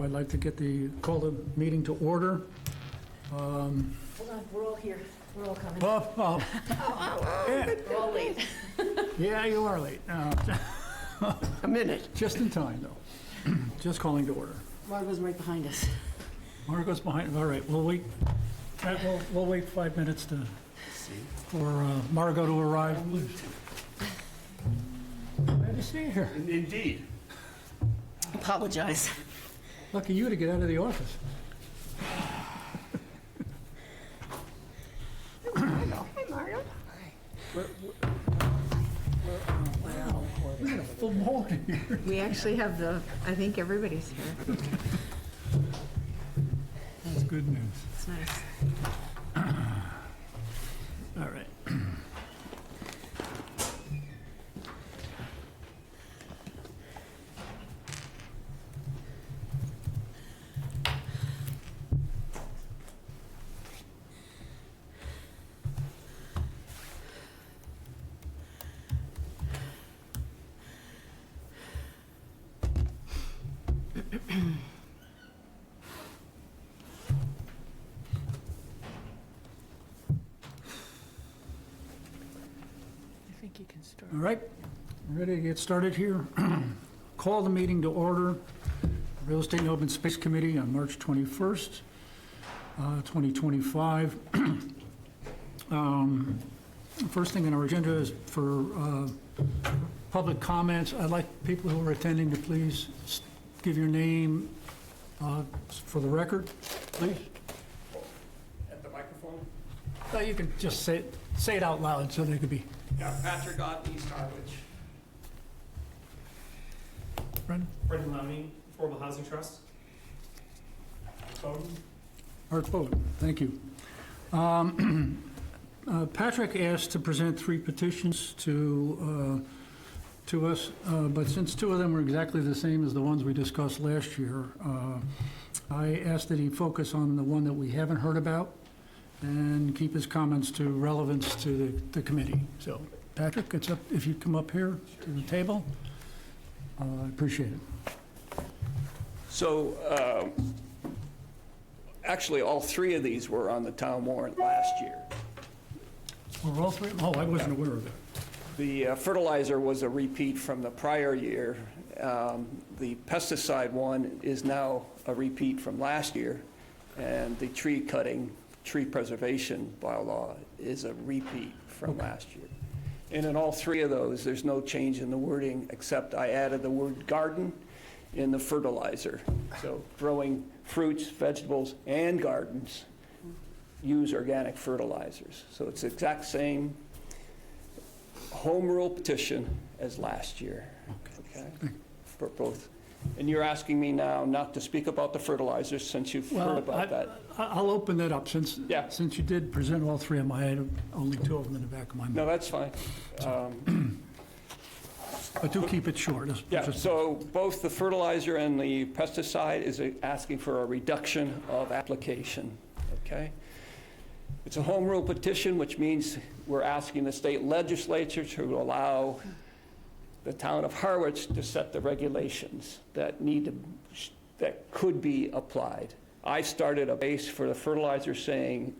so I'd like to call the meeting to order. Hold on, we're all here. We're all coming. Yeah, We're all late. yeah, you are late. A minute. Just in time, though. Just calling to order. Margot's right behind us. Margot's behind, all right, we'll wait. We'll wait 5 minutes for Margot to arrive. Glad to see you here. Indeed. Apologize. Lucky you to get out of the office. Hey, Mario. Wow. We got a full morning here. We actually have I think everybody's here. That's good news. It's nice. All right. I think you can start. All right, ready to get started here. Call the meeting to order. Real Estate and Open Space Committee on March 21st, 2025. First thing on our agenda is for public comments. I'd like people who are attending to please give your name for the record, please. At the microphone? You can just say it out loud so they could be. Yeah, Patrick Ott, East Harwich. Brendan? Brendan Lowney, Affordable Housing Trust. Bowden. Art Bowden, thank you. Patrick asked to present 3 petitions to us, but since 2 of them were exactly the same as the ones we discussed last year, I asked that he focus on the one that we haven't heard about and keep his comments to relevance to the committee. So, Patrick, it's up if you come up here to the table. I appreciate it. So, actually, all 3 of these were on the town warrant last year. Were all 3? Oh, I wasn't aware of that. The fertilizer was a repeat from the prior year. The pesticide one is now a repeat from last year, and the tree preservation bylaw is a repeat from last year. And in all 3 of those, there's no change in the wording, except I added the word garden in the fertilizer. So growing fruits, vegetables, and gardens use organic fertilizers. So it's the exact same home rule petition as last year, okay? For both. And you're asking me now not to speak about the fertilizers since you've heard about that. I'll open that up since you did present all 3 of them. I had only 2 of them in the back of my mind. No, that's fine. But do keep it short. So both the fertilizer and the pesticide is asking for a reduction of application, okay? It's a home rule petition, which means we're asking the state legislature to allow the town of Harwich to set the regulations that could be applied. I started a base for the fertilizer saying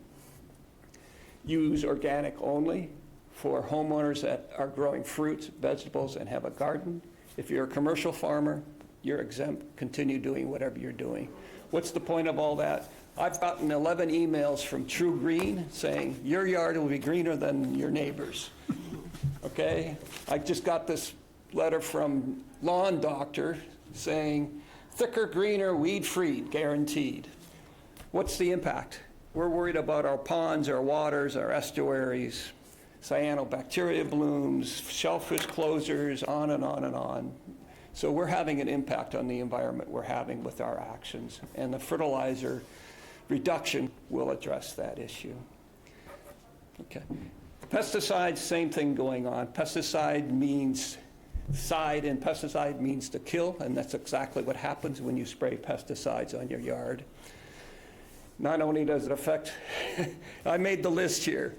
use organic only for homeowners that are growing fruits, vegetables, and have a garden. If you're a commercial farmer, you're exempt. Continue doing whatever you're doing. What's the point of all that? I've gotten 11 emails from True Green saying your yard will be greener than your neighbor's. Okay? I just got this letter from Lawn Doctor saying thicker, greener, weed-free, guaranteed. What's the impact? We're worried about our ponds, our waters, our estuaries, cyanobacteria blooms, shellfish closures, on and on and on. So we're having an impact on the environment we're having with our actions, and the fertilizer reduction will address that issue. Okay. Pesticides, same thing going on. Pesticide means side, and pesticide means to kill, and that's exactly what happens when you spray pesticides on your yard. Not only does it affect, I made the list here.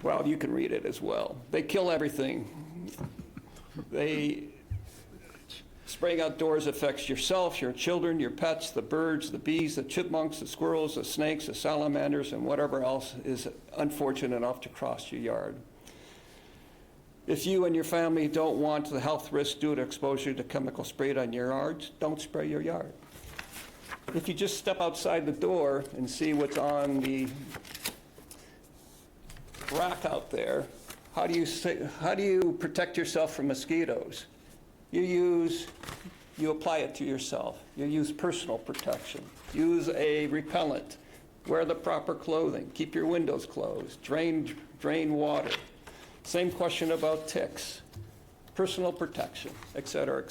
Well, you can read it as well. They kill everything. Spraying outdoors affects yourself, your children, your pets, the birds, the bees, the chipmunks, the squirrels, the snakes, the salamanders, and whatever else is unfortunate enough to cross your yard. If you and your family don't want the health risk due to exposure to chemical sprayed on your yards, don't spray your yard. If you just step outside the door and see what's on the rack out there, how do you protect yourself from mosquitoes? You apply it to yourself. You use personal protection. Use a repellent. Wear the proper clothing. Keep your windows closed. Drain water. Same question about ticks. Personal protection, et cetera,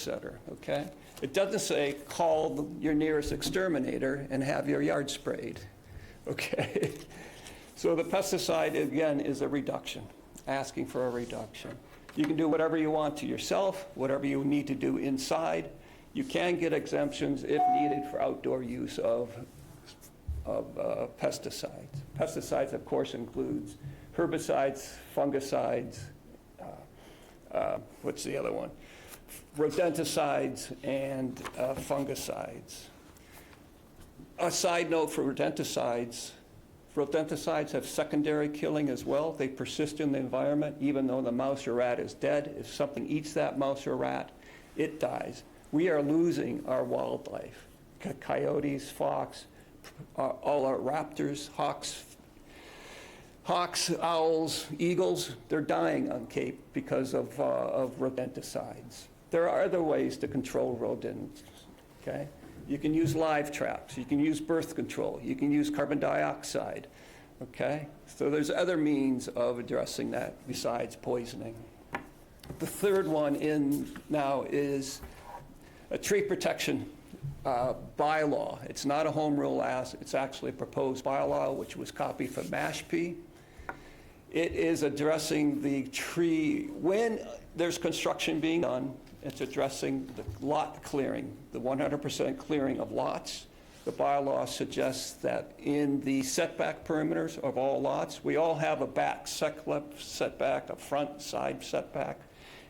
okay? It doesn't say call your nearest exterminator and have your yard sprayed, okay? So the pesticide, again, is a reduction, asking for a reduction. You can do whatever you want to yourself, whatever you need to do inside. You can get exemptions if needed for outdoor use of pesticides. Pesticides, of course, includes herbicides, fungicides, what's the other one? Rodenticides and fungicides. A side note for rodenticides have secondary killing as well. They persist in the environment even though the mouse or rat is dead. If something eats that mouse or rat, it dies. We are losing our wildlife. Coyotes, fox, all our raptors, hawks, owls, eagles, they're dying on Cape because of rodenticides. There are other ways to control rodents, okay? You can use live traps, you can use birth control, you can use carbon dioxide, okay? So there's other means of addressing that besides poisoning. The third one in now is a tree protection bylaw. It's not a home rule act, it's actually a proposed bylaw which was copied from Mashpee. It is addressing the tree, when there's construction being done, it's addressing the lot clearing, the 100% clearing of lots. The bylaw suggests that in the setback perimeters of all lots, we all have a back setback, a front side setback.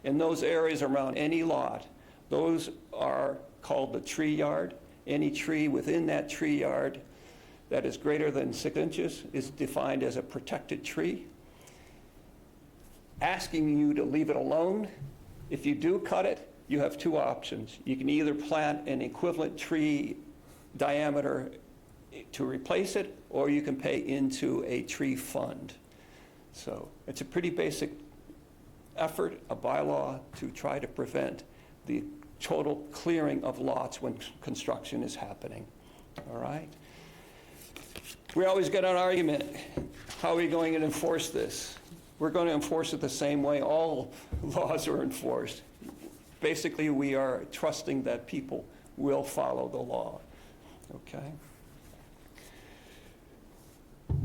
In those areas around any lot, those are called the tree yard. Any tree within that tree yard that is greater than 6 inches is defined as a protected tree. Asking you to leave it alone. If you do cut it, you have two options. You can either plant an equivalent tree diameter to replace it, or you can pay into a tree fund. So it's a pretty basic effort, a bylaw to try to prevent the total clearing of lots when construction is happening, all right? We always get an argument, how are we going to enforce this? We're going to enforce it the same way all laws are enforced. Basically, we are trusting that people will follow the law, okay?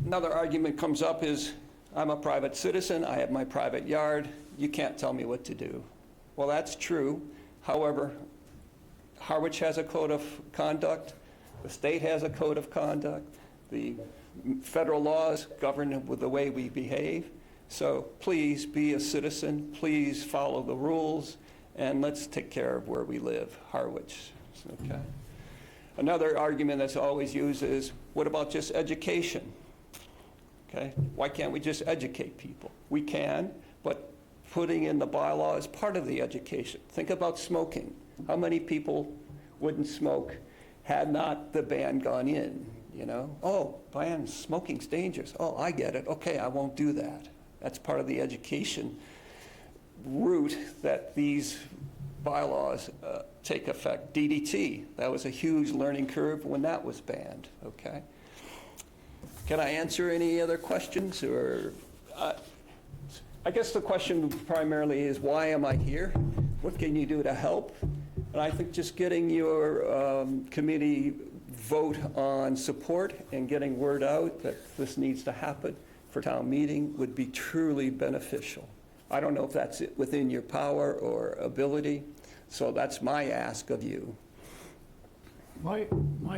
Another argument comes up is, I'm a private citizen, I have my private yard, you can't tell me what to do. Well, that's true. However, Harwich has a code of conduct, the state has a code of conduct, the federal laws govern with the way we behave. So please be a citizen, please follow the rules, and let's take care of where we live, Harwich, okay? Another argument that's always used is, what about just education? Okay, why can't we just educate people? We can, but putting in the bylaw is part of the education. Think about smoking. How many people wouldn't smoke had not the ban gone in, you know? Oh, ban, smoking's dangerous. Oh, I get it. Okay, I won't do that. That's part of the education route that these bylaws take effect. DDT, that was a huge learning curve when that was banned, okay? Can I answer any other questions? Or I guess the question primarily is, why am I here? What can you do to help? And I think just getting your committee vote on support and getting word out that this needs to happen for town meeting would be truly beneficial. I don't know if that's within your power or ability, so that's my ask of you. My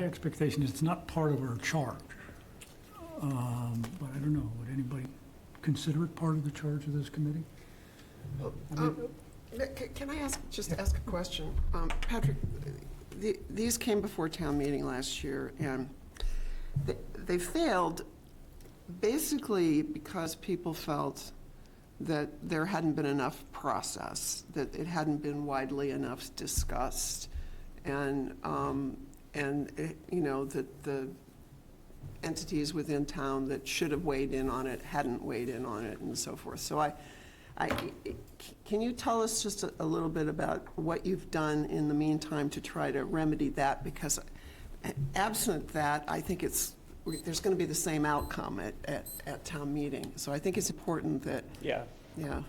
expectation is it's not part of our charge. But I don't know, would anybody consider it part of the charge of this committee? Can I just ask a question? Patrick, these came before town meeting last year, and they failed basically because people felt that there hadn't been enough process, that it hadn't been widely enough discussed, and that the entities within town that should have weighed in on it hadn't weighed in on it, and so forth. So can you tell us just a little bit about what you've done in the meantime to try to remedy that? Because absent that, I think there's going to be the same outcome at town meeting. So I think it's important that, Yeah. yeah.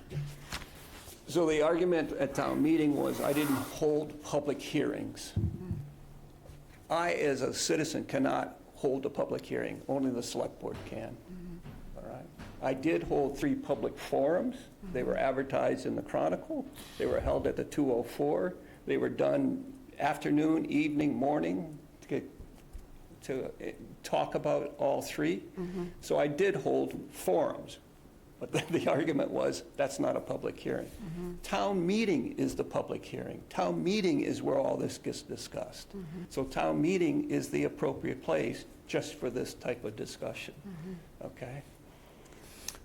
So the argument at town meeting was I didn't hold public hearings. I, as a citizen, cannot hold a public hearing. Only the select board can. All right. I did hold 3 public forums. They were advertised in the Chronicle. They were held at the 204. They were done afternoon, evening, morning to talk about all 3. So I did hold forums. But the argument was, that's not a public hearing. Town meeting is the public hearing. Town meeting is where all this gets discussed. So town meeting is the appropriate place just for this type of discussion, okay?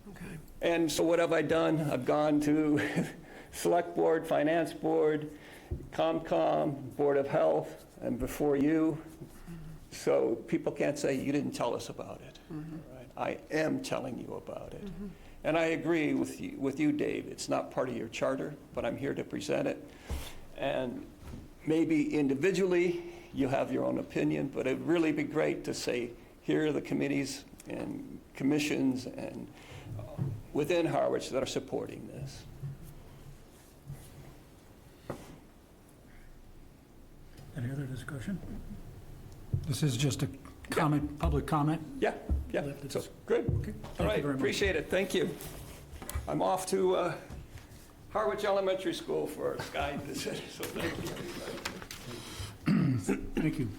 Okay. And so what have I done? I've gone to Select Board, Finance Board, COMCOM, Board of Health, and before you. So people can't say, you didn't tell us about it. Right? I am telling you about it. And I agree with you, Dave. It's not part of your charter, but I'm here to present it. And maybe individually, you have your own opinion, but it'd really be great to say, here are the committees and commissions and within Harwich that are supporting this. Any other discussion? This is just a comment, public comment. Yeah, so good. Okay. All Thank right, you very much. appreciate it, thank you. I'm off to Harwich Elementary School for a Sky visit, so thank you. Thank you.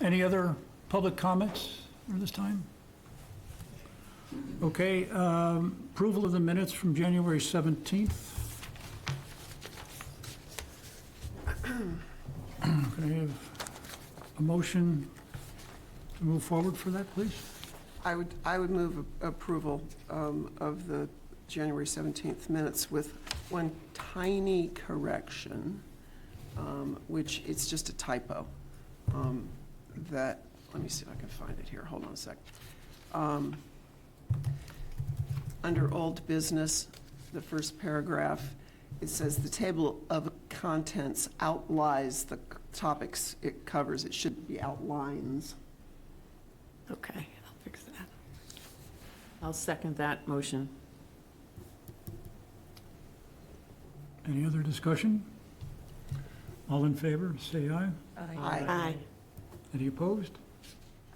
Any other public comments at this time? Okay, approval of the minutes from January 17th. Can I have a motion to move forward for that, please? I would move approval of the January 17th minutes with one tiny correction, which it's just a typo. Let me see if I can find it here. Hold on a sec. Under old business, the first paragraph, it says the table of contents outlines the topics it covers. It should be outlines. Okay, I'll fix that. I'll second that motion. Any other discussion? All in favor, say aye. Aye. Any opposed?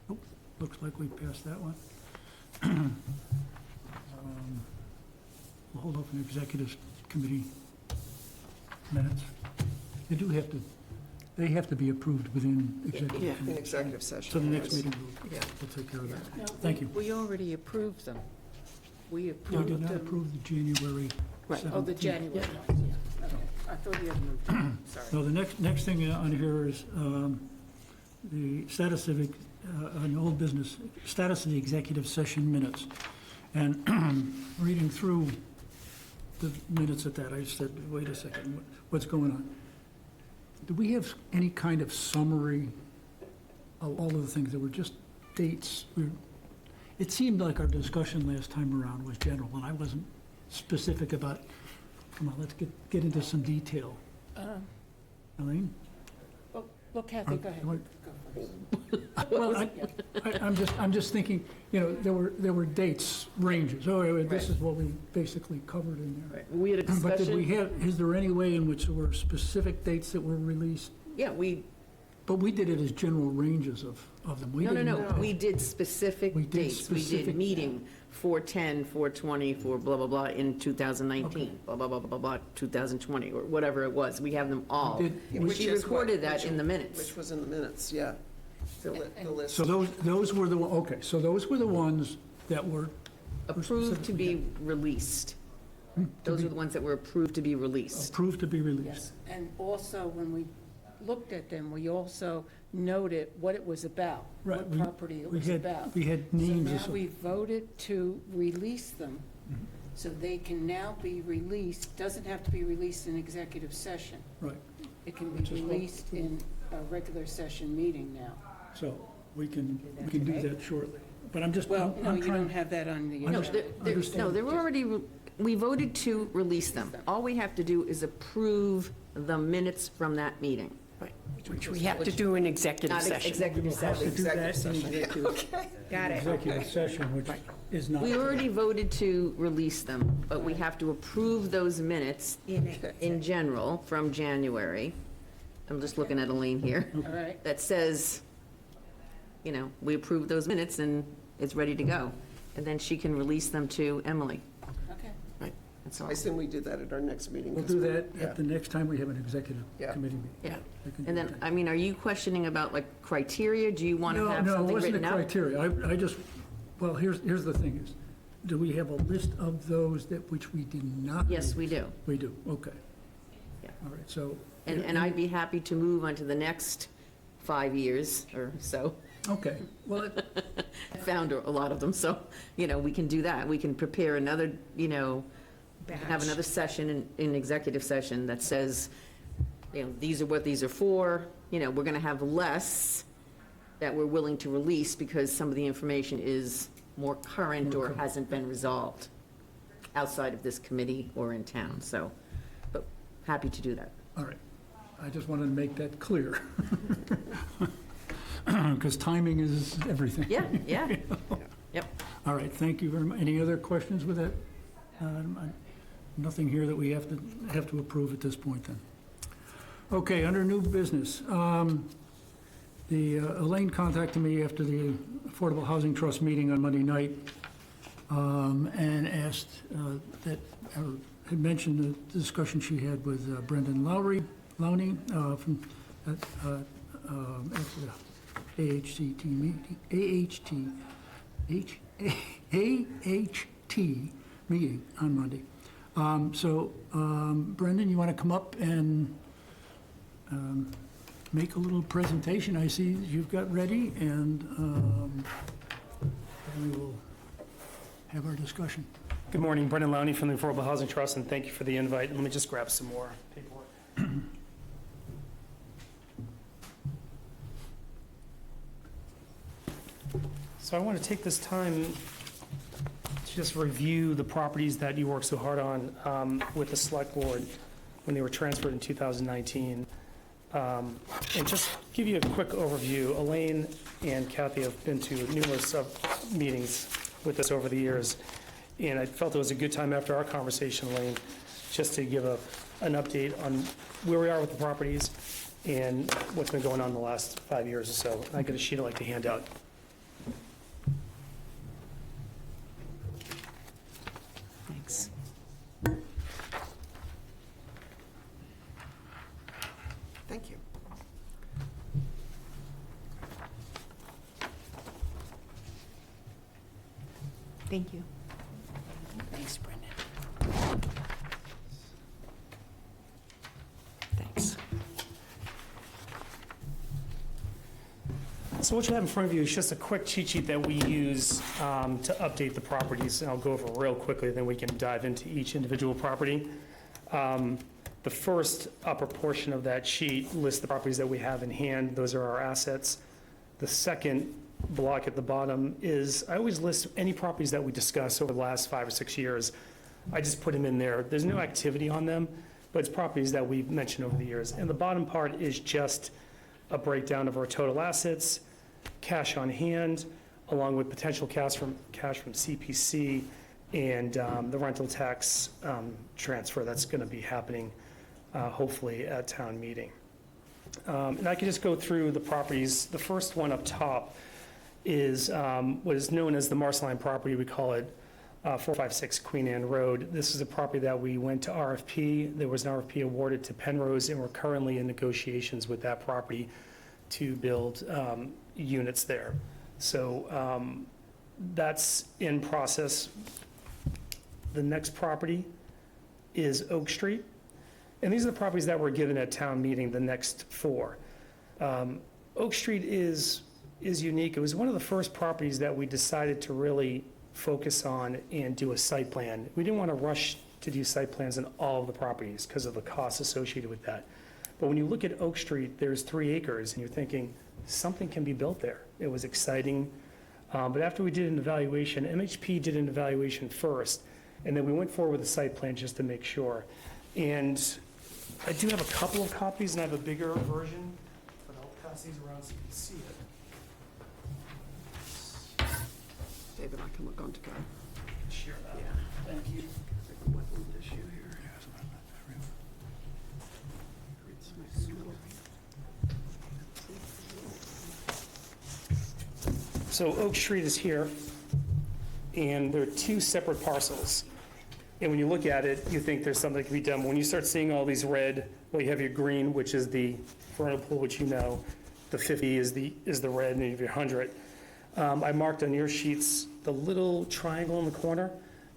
Nope, looks like we passed that one. We'll hold off on executive committee minutes. They have to be approved within executive In committee. executive session. So the next yes. meeting, Yeah. we'll take care of that. Thank you. We already approved them. We No, we approved did not them. approve the January Right. 17th. Oh, the January. I thought you had moved on, sorry. No, the next thing on here is the status of, on old business, status of the executive session minutes. And reading through the minutes at that, I said, wait a second, what's going on? Do we have any kind of summary of all of the things that were just dates? It seemed like our discussion last time around was general, and I wasn't specific about, come on, let's get into some detail. Elaine? Well, Kathy, go ahead. Well, I'm just thinking, you know, there were dates, ranges. Oh, this is what we basically covered in there. Right, we had a But did we discussion. have, is there any way in which there were specific dates that were released? Yeah, But we did it as general ranges of them. We no, didn't- we did specific We did dates. We specific- did meeting 4/10, 4/20, for blah, blah, blah, in 2019, blah, blah, blah, blah, blah, 2020, or whatever it was. We have them all. Did- And she Which is what- recorded that which- in the minutes. Which was in the minutes, yeah. The list. So those were the, okay, so those were the ones that were Approved to be released. Those are the ones that were approved to be released. Approved to be released. Yes, and also, when we looked at them, we also noted what it was about, Right, what we- property it We was had, about. we had names. So now we voted to release them, so they can now be released, doesn't have to be released in executive session. Right, It can Which be is what- released in a regular session meeting now. so we can that do today? that shortly. But I'm just, Well, no, I'm you trying. don't have that on the No, agenda. Understand. they were already, we voted to release them. All we have to do is approve the minutes from that meeting. Which we have to do in executive Not session. executive Have to session. do that in Got it. executive session, which is not. We already voted to release them, but we have to approve those minutes in general from January. I'm just looking at Elaine here. All right, That says, you know, we approved those minutes and it's ready to go. And then she can release them to Emily. okay. That's all. I assume we do that at our next meeting. We'll 'cause do we- that yeah. at the next time we have an executive Yeah. committee meeting. Yeah. We can do And then, that. I mean, are you questioning about like criteria? Do you want to have No, it something wasn't a written up? criteria. I just, well, here's the thing is, do we have a list of those that which we did not? Yes, we release? do. We do, okay. Yeah. All right, so. And I'd be happy to move on to the next 5 years or so. Okay, well, I found a lot of them, so, you know, we can do that. We can prepare another, you know, have another session in executive session that says, you know, these are what these are for. You know, we're going to have less that we're willing to release because some of the information is more current or hasn't been resolved outside of this committee or in town, so, but happy to do that. all right. I just wanted to make that clear. Because timing is everything. Yeah, yeah. Yep. All right, thank you very much. Any other questions with that? Nothing here that we have to approve at this point then. Okay, under new business, Elaine contacted me after the Affordable Housing Trust meeting on Monday night and asked that, or had mentioned the discussion she had with Brendan Lowney from after the AHT meeting on Monday. So, Brendan, you want to come up and make a little presentation? I see that you've got ready, and we will have our discussion. Good morning, Brendan Lowney from the Affordable Housing Trust, and thank you for the invite. Let me just grab some more paperwork. So I want to take this time to just review the properties that you worked so hard on with the Select Board when they were transferred in 2019. And just give you a quick overview. Elaine and Kathy have been to numerous meetings with us over the years, and I felt it was a good time after our conversation, Elaine, just to give an update on where we are with the properties and what's been going on in the last 5 years or so. I got a sheet I'd like to hand out. Thanks. Thank you. Thank you. Thanks, Brendan. Thanks. So what you have in front of you is just a quick cheat sheet that we use to update the properties, and I'll go over real quickly, then we can dive into each individual property. The first upper portion of that sheet lists the properties that we have in hand. Those are our assets. The second block at the bottom is, I always list any properties that we discuss over the last 5 or 6 years. I just put them in there. There's no activity on them, but it's properties that we've mentioned over the years. And the bottom part is just a breakdown of our total assets, cash on hand, along with potential cash from CPC and the rental tax transfer that's going to be happening hopefully at town meeting. And I can just go through the properties. The first one up top is what is known as the Marceline property. We call it 456 Queen Anne Road. This is a property that we went to RFP. There was an RFP awarded to Penrose, and we're currently in negotiations with that property to build units there. So that's in process. The next property is Oak Street. And these are the properties that were given at town meeting, the next 4. Oak Street is unique. It was one of the first properties that we decided to really focus on and do a site plan. We didn't want to rush to do site plans on all of the properties because of the costs associated with that. But when you look at Oak Street, there's 3 acres, and you're thinking, something can be built there. It was exciting. But after we did an evaluation, MHP did an evaluation first, and then we went forward with a site plan just to make sure. And I do have a couple of copies, and I have a bigger version, but I'll pass these around so you can see it. David, I can look on together. Share that. Thank you. Wetland issue here. So Oak Street is here, and there are 2 separate parcels. And when you look at it, you think there's something that can be done. When you start seeing all these red, well, you have your green, which is the vernal pool, which you know, the 50 is the red, and you have your 100. I marked on your sheets the little triangle in the corner.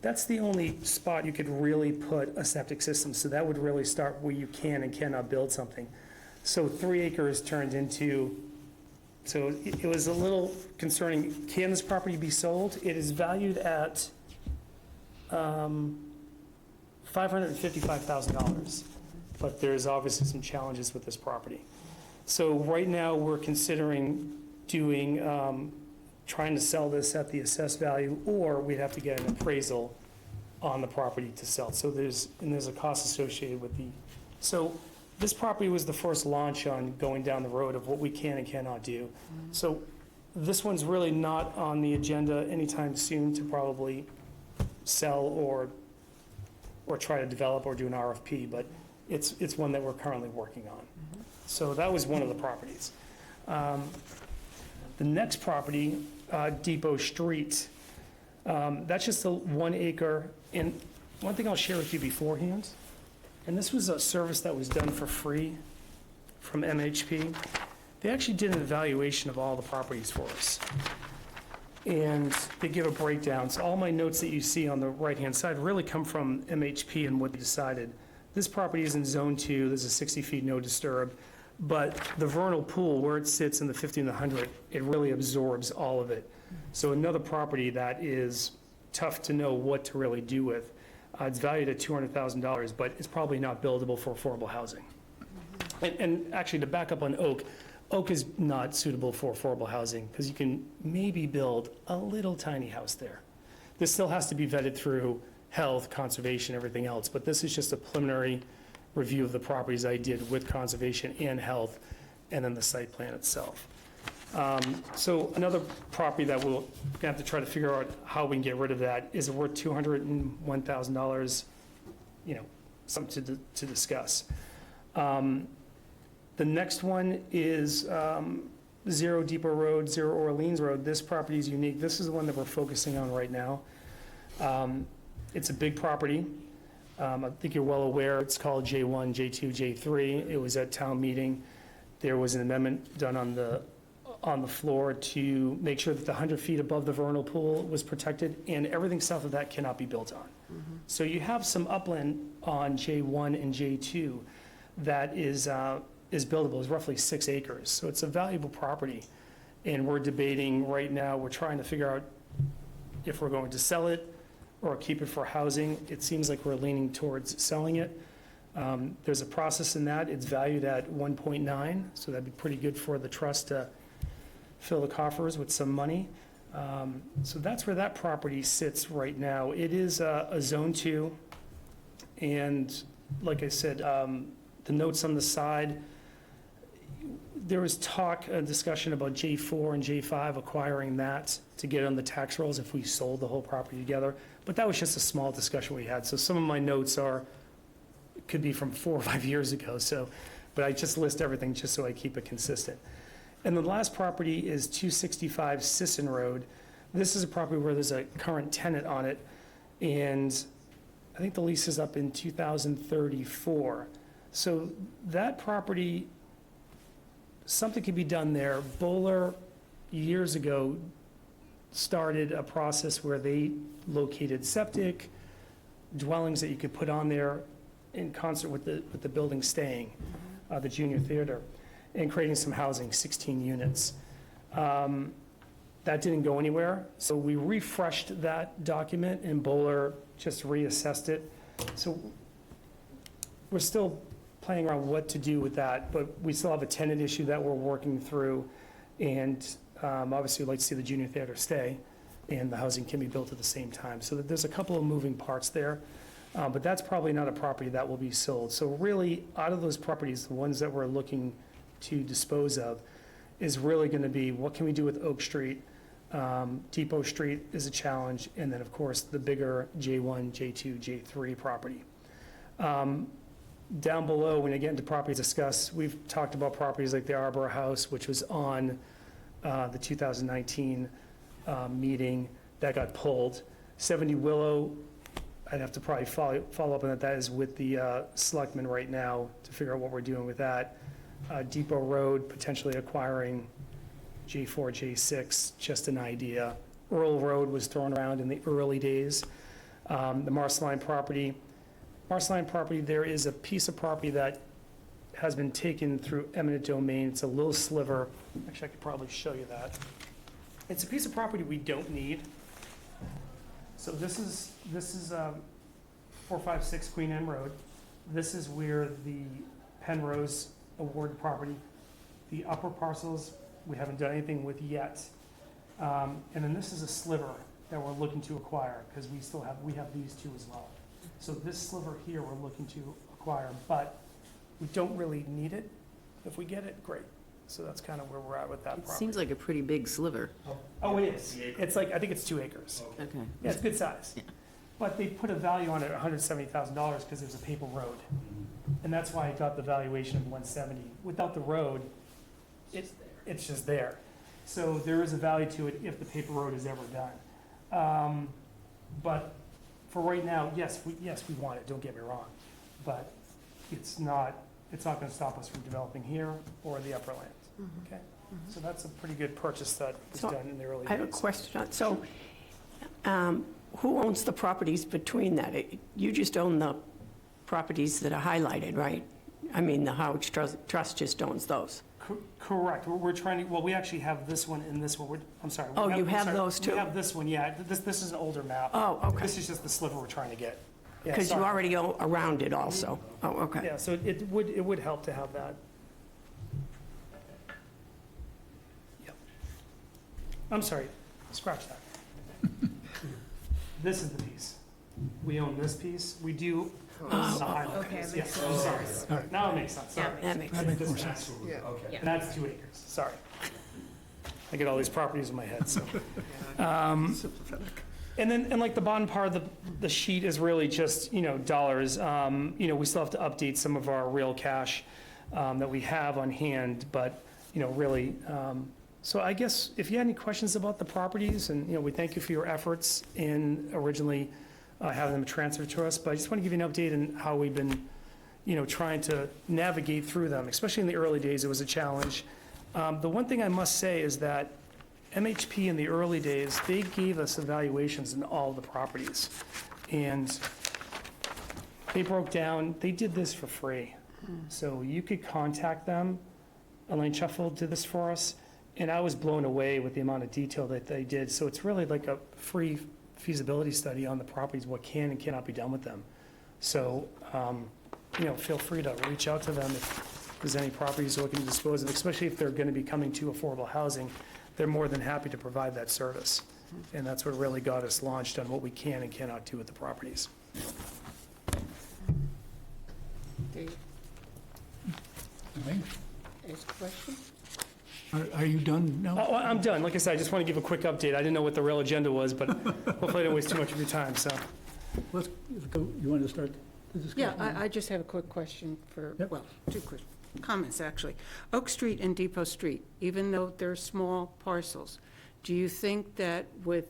That's the only spot you could really put a septic system. So that would really start where you can and cannot build something. So 3 acres turned into, so it was a little concerning. Can this property be sold? It is valued at $555,000, but there's obviously some challenges with this property. So right now, we're considering doing, trying to sell this at the assessed value, or we'd have to get an appraisal on the property to sell. So there's a cost associated with so this property was the first launch on going down the road of what we can and cannot do. So this one's really not on the agenda anytime soon to probably sell or try to develop or do an RFP, but it's one that we're currently working on. So that was one of the properties. The next property, Depot Street, that's just a 1 acre. And one thing I'll share with you beforehand, and this was a service that was done for free from MHP. They actually did an evaluation of all the properties for us. And they give a breakdown. So all my notes that you see on the right-hand side really come from MHP and what they decided. This property is in Zone 2. There's a 60 feet no disturb. But the vernal pool, where it sits in the 50 and the 100, it really absorbs all of it. So another property that is tough to know what to really do with. It's valued at $200,000, but it's probably not buildable for affordable housing. And actually, to back up on Oak, Oak is not suitable for affordable housing because you can maybe build a little tiny house there. This still has to be vetted through health, conservation, everything else, but this is just a preliminary review of the properties I did with conservation and health, and then the site plan itself. So another property that we'll have to try to figure out how we can get rid of that is worth $201,000, something to discuss. The next one is 0 Depot Road, 0 Orleans Road. This property is unique. This is the one that we're focusing on right now. It's a big property. I think you're well aware, it's called J1, J2, J3. It was at town meeting. There was an amendment done on the floor to make sure that the 100 feet above the vernal pool was protected, and everything south of that cannot be built on. So you have some upland on J1 and J2 that is buildable. It's roughly 6 acres. So it's a valuable property. And we're debating right now, we're trying to figure out if we're going to sell it or keep it for housing. It seems like we're leaning towards selling it. There's a process in that. It's valued at 1.9, so that'd be pretty good for the trust to fill the coffers with some money. So that's where that property sits right now. It is a Zone 2, and like I said, the notes on the side, there was a discussion about J4 and J5 acquiring that to get on the tax rolls if we sold the whole property together, but that was just a small discussion we had. So some of my notes could be from 4 or 5 years ago, but I just list everything just so I keep it consistent. And the last property is 265 Sisson Road. This is a property where there's a current tenant on it, and I think the lease is up in 2034. So that property, something could be done there. Bowler, years ago, started a process where they located septic, dwellings that you could put on there in concert with the building staying, the junior theater, and creating some housing, 16 units. That didn't go anywhere, so we refreshed that document, and Bowler just reassessed it. So we're still playing around what to do with that, but we still have a tenant issue that we're working through, and obviously we'd like to see the junior theater stay, and the housing can be built at the same time. So there's a couple of moving parts there, but that's probably not a property that will be sold. So really, out of those properties, the ones that we're looking to dispose of is really going to be, what can we do with Oak Street? Depot Street is a challenge, and then, of course, the bigger J1, J2, J3 property. Down below, when I get into properties discussed, we've talked about properties like the Arbor House, which was on the 2019 meeting that got pulled. 70 Willow, I'd have to probably follow up on that. That is with the selectmen right now to figure out what we're doing with that. Depot Road, potentially acquiring J4, J6, just an idea. Earl Road was thrown around in the early days. The Marceline property, there is a piece of property that has been taken through eminent domain. It's a little sliver. Actually, I could probably show you that. It's a piece of property we don't need. So this is 456 Queen Anne Road. This is where the Penrose award property. The upper parcels, we haven't done anything with yet. And then this is a sliver that we're looking to acquire, because we have these two as well. So this sliver here, we're looking to acquire, but we don't really need it. If we get it, great. So that's kind of where we're at with that It property. seems like a pretty big sliver. Oh, it is. It's like, I think it's 2 acres. Okay. Yeah, it's good size. Yeah. But they put a value on it, $170,000, because there's a paper road. And that's why I got the valuation of 170. Without the road, it's just there. So there is a value to it if the paper road is ever done. But for right now, yes, we want it, don't get me wrong. But it's not going to stop us from developing here or the upper lands. Okay? So that's a pretty good purchase that was So, done in the early days. I have a question. So, who owns the properties between that? You just own the properties that are highlighted, right? I mean, the Harwich Trust just owns those. Correct. We're trying to, well, we actually have this one and this one. I'm sorry. Oh, you have those too? We have this one, yeah. This is an older map. Oh, okay. This is just the sliver we're trying to get. Yeah, Because you sorry. already own around it also. Oh, okay. Yeah, so it would help to have that. Yep. I'm sorry, scratch that. This is the piece. We own this piece. We do. This is a highlight okay, piece. that Yes, makes I'm sorry. sense. All right, now it makes sense, sorry. That makes That sense. makes more sense. And that's 2 acres, sorry. I get all these properties in my head, so. And like the bottom part of the sheet is really just, dollars. We still have to update some of our real cash that we have on hand, but, really. So I guess if you had any questions about the properties, and, we thank you for your efforts in originally having them transferred to us, but I just want to give you an update on how we've been, trying to navigate through them, especially in the early days. It was a challenge. The one thing I must say is that MHP in the early days, they gave us evaluations in all the properties. And they broke down, they did this for free. So you could contact them. Elaine Shuffle did this for us. And I was blown away with the amount of detail that they did. So it's really like a free feasibility study on the properties, what can and cannot be done with them. So, feel free to reach out to them if there's any properties you're looking to dispose of, especially if they're going to be coming to affordable housing. They're more than happy to provide that service. And that's what really got us launched on what we can and cannot do with the properties. Dave, Okay. ask a question? Are you done now? Oh, I'm done. Like I said, I just want to give a quick update. I didn't know what the real agenda was, but hopefully I didn't waste too much of your time, so. Let's go, you want to start the discussion? Yeah, I just have a quick question for, Yep. well, 2 quick comments, actually. Oak Street and Depot Street, even though they're small parcels, do you think that with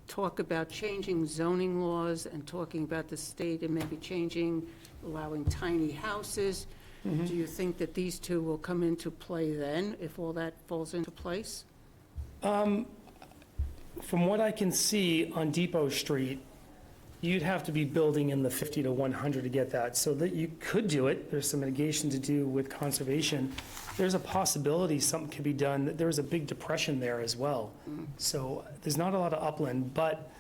talk about changing zoning laws and talking about the state and maybe allowing tiny houses, do you think that these two will come into play then, if all that falls into place? From what I can see on Depot Street, you'd have to be building in the 50 to 100 to get that, so that you could do it. There's some mitigation to do with conservation. There's a possibility something could be done. There's a big depression there as well. So there's not a lot of upland, but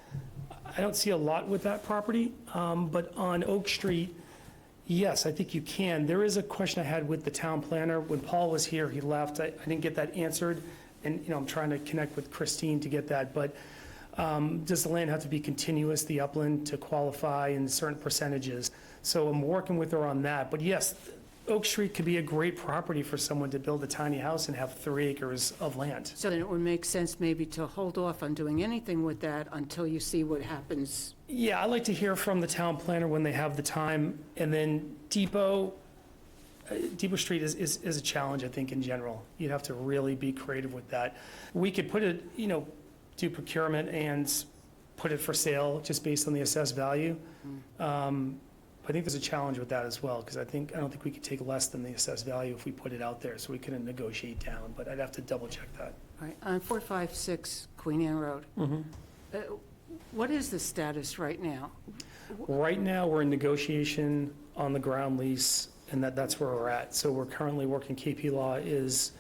I don't see a lot with that property. But on Oak Street, yes, I think you can. There is a question I had with the town planner. When Paul was here, he left. I didn't get that answered. And, I'm trying to connect with Christine to get that. But does the land have to be continuous, the upland, to qualify in certain percentages? So I'm working with her on that. But yes, Oak Street could be a great property for someone to build a tiny house and have 3 acres of land. So then it would make sense maybe to hold off on doing anything with that until you see what happens. Yeah, I like to hear from the town planner when they have the time. And then Depot Street is a challenge, I think, in general. You'd have to really be creative with that. We could put it, do procurement and put it for sale just based on the assessed value. I think there's a challenge with that as well, because I don't think we could take less than the assessed value if we put it out there, so we couldn't negotiate down, but I'd have to double check that. All right, on 456 Queen Anne Road, what is the status right now? Right now, we're in negotiation on the ground lease, and that's where we're at. So we're currently working, KP Law is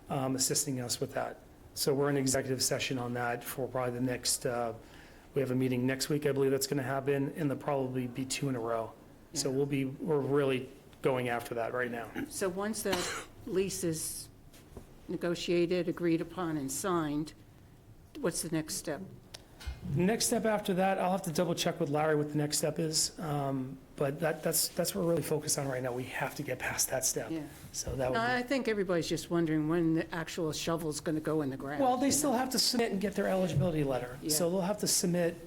assisting us with that. So we're in executive session on that for probably the next, we have a meeting next week, I believe that's going to happen, and there'll probably be 2 in a row. So we're really going after that right now. So once that lease is negotiated, agreed upon, and signed, what's the next step? The next step after that, I'll have to double check with Larry what the next step is, but that's what we're really focused on right now. We have to get past that step. Yeah. So that No, would I think everybody's just wondering when the actual shovel's going to go in the ground. Well, they still have to submit and get their eligibility letter. So Yeah. they'll have to submit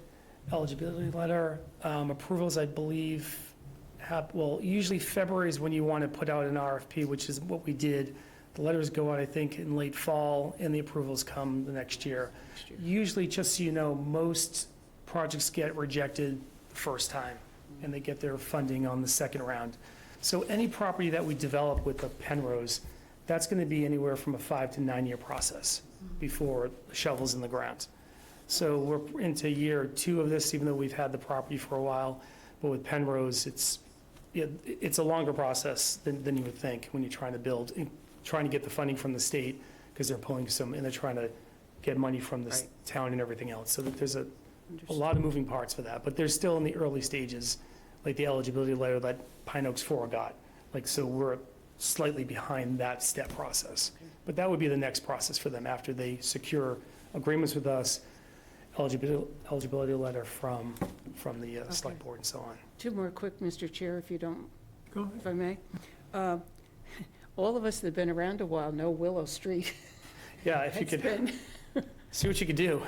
eligibility letter, approvals, I believe, usually February is when you want to put out an RFP, which is what we did. The letters go out, I think, in late fall, and the approvals come the next year. Usually, just so you know, most projects get rejected the first time, and they get their funding on the second round. So any property that we develop with the Penrose, that's going to be anywhere from a 5 to 9 year process before the shovel's in the ground. So we're into year 2 of this, even though we've had the property for a while. But with Penrose, it's a longer process than you would think when you're trying to build, trying to get the funding from the state, because they're pulling some, and they're trying to get money from the town and everything else. So that there's a lot of moving parts for that. But they're still in the early stages, like the eligibility letter that Pine Oaks 4 got. So we're slightly behind that step process. But that would be the next process for them after they secure agreements with us, eligibility letter from the select board and so on. 2 more quick, Mr. Chair, if you don't, Go ahead. if I may. All of us that have been around a while know Willow Street. Yeah, if you It's could been- see what you could do.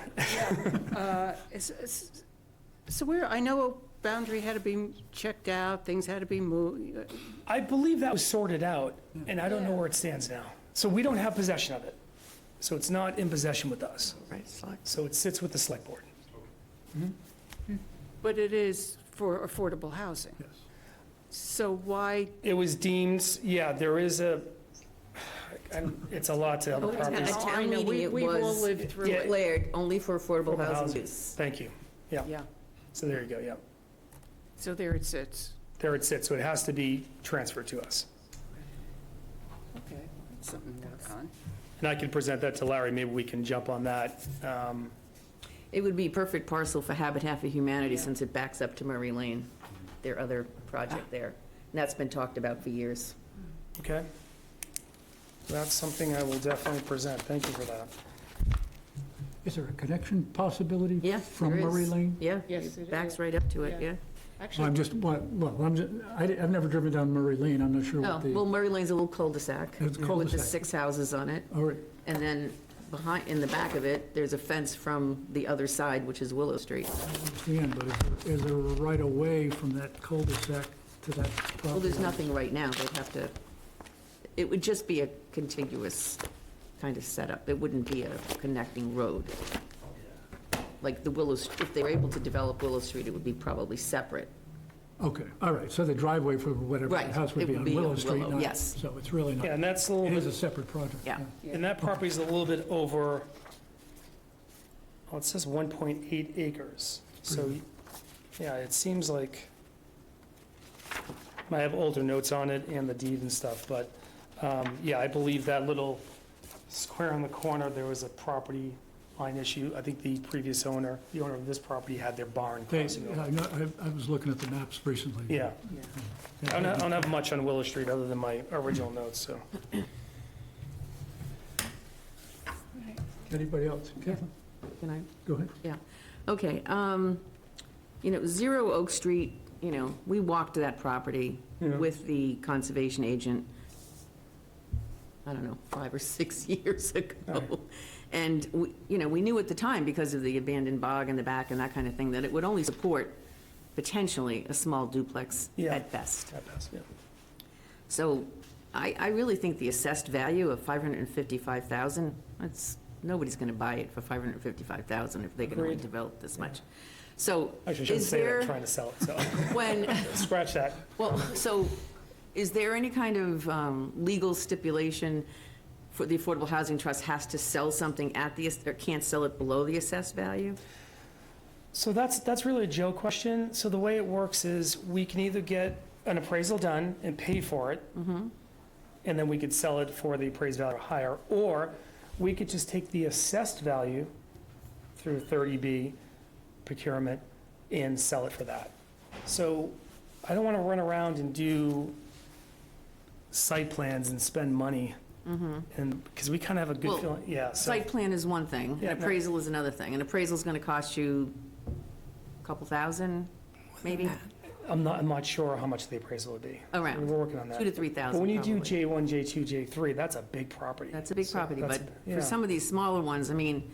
So I know a boundary had to be checked out, things had to be moved. I believe that was sorted out, and I don't know where it stands now. So we don't have possession of it. So it's not in possession with us. Right, select. So it sits with the select board. But it is for affordable housing. Yes. So why, It was deemed, there is it's a lot to other At properties. Oh, I town know, meeting, it we've all was lived through it. declared only for affordable Affordable housing housing. use. Thank you. Yeah, yeah, so there you go, yeah. so there it sits. There it sits, so it has to be transferred to us. Okay, that's something to work on. And I can present that to Larry, maybe we can jump on that. It would be a perfect parcel for Habitat for Humanity Yeah. since it backs up to Murray Lane, their other project there. And that's been talked about for years. Okay? That's something I will definitely present. Thank you for that. Is there a connection possibility Yeah, from there is. Murray Lane? Yeah, Yes, it backs is. right up to it, Yeah. yeah. Actually, I'm just, I've never driven down Murray Lane, I'm not sure Oh, what well, the, Murray Lane's a little cul-de-sac It's a with the cul-de-sac. 6 houses on it. all right, And then in the back of it, there's a fence from the other side, which is Willow Street. I understand, but is there a right of way from that cul-de-sac to that property? Well, there's nothing right now. They'd have to, it would just be a contiguous kind of setup. It wouldn't be a connecting road. Like the if they were able to develop Willow Street, it would be probably separate. Okay, all right, so the driveway for whatever Right, house would it be would on be Willow on Street, Willow, not, yes. so it's really not, Yeah, and that's a little it is a bit, separate project. Yeah. and that property's a little bit over, it says 1.8 acres. So Yeah, it seems like, I have older notes on it and the deed and stuff, but, yeah, I believe that little square in the corner, there was a property line issue. I think the previous owner, the owner of this property, had their barn They- crossing over. I know- I was looking at the maps recently. Yeah, I don't have much on Willow Street other than my original notes, so. Anybody else? Kathleen, Can I? go ahead. Okay, 0 Oak Street, we walked that property Yeah. with the conservation agent, I don't know, 5 or 6 years ago. And, we knew at the time, because of the abandoned bog in the back and that kind of thing, that it would only support potentially a small duplex Yeah. at best. That pass, yeah. So I really think the assessed value of $555,000, nobody's going to buy it for $555,000 if they can only Agreed. develop this much. So Actually, I shouldn't is say that, I'm there, trying to sell it, so, when, scratch that. well, so is there any kind of legal stipulation for the Affordable Housing Trust has to sell something at the, or can't sell it below the assessed value? So that's really a Joe question. So the way it works is we can either get an appraisal done and pay for it, and then we could sell it for the appraised value or higher, or we could just take the assessed value through 30B procurement and sell it for that. So I don't want to run around and do site plans and spend money, and, because we kind of have a Well, good feeling, yeah, so. Site plan is one thing, Yeah, and no. appraisal is another thing. An appraisal's going to cost you a couple thousand, maybe? I'm not sure how much the appraisal would be. Around. We're working on that. 2,000 to 3,000 But when you do probably. J1, J2, J3, that's a big property. That's a big So property, that's- but yeah. for some of these smaller ones, I mean,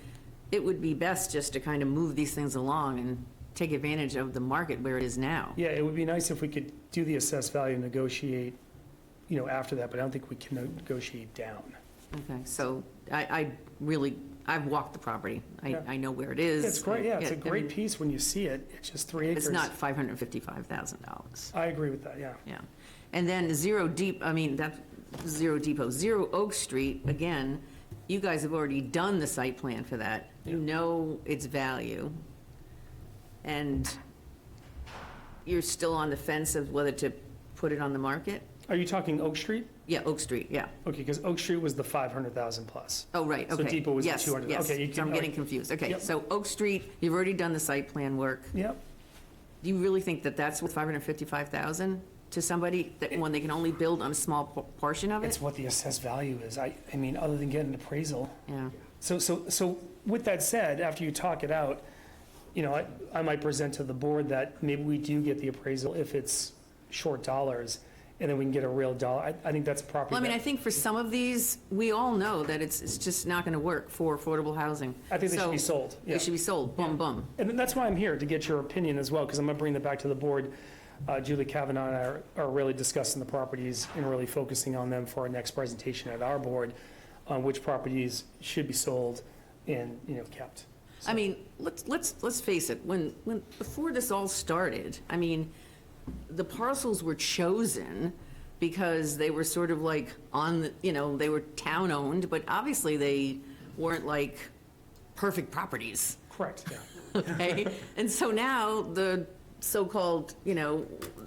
it would be best just to kind of move these things along and take advantage of the market where it is now. Yeah, it would be nice if we could do the assessed value and negotiate, after that, but I don't think we can negotiate down. Okay, so I've walked the property. Yeah. I know where it is. It's great, yeah, it's a I great mean, piece when you see it. It's just 3 acres. It's not $555,000. I agree with that, yeah. Yeah. And then Zero Depot, 0 Oak Street, again, you guys have already done the site plan for that. You know its value. And you're still on the fence of whether to put it on the market? Are you talking Oak Street? Yeah, Oak Street, yeah. Okay, because Oak Street was the 500,000 plus. Oh, right, So okay. Depot was the Yes, 200. yes. Okay, you So I'm can- getting confused. Okay, Yep. so Oak Street, you've already done the site plan work. Yep. Do you really think that that's worth $555,000 to somebody, that when they can only build on a small portion of it? It's what the assessed value is. I mean, other than getting an appraisal. Yeah. So with that said, after you talk it out, I might present to the board that maybe we do get the appraisal if it's short dollars, and then we can get a real dollar. I think that's a property. Well, I mean, I that- think for some of these, we all know that it's just not going to work for affordable housing. I think they should So be sold, yeah. They should be sold, boom, boom. And that's why I'm here, to get your opinion as well, because I'm going to bring that back to the board. Julie Kavanaugh and I are really discussing the properties and really focusing on them for our next presentation at our board, on which properties should be sold and, kept. I mean, let's face it, before this all started, I mean, the parcels were chosen because they were sort of like they were town-owned, but obviously they weren't like perfect properties, Correct, yeah. okay? And so now the so-called,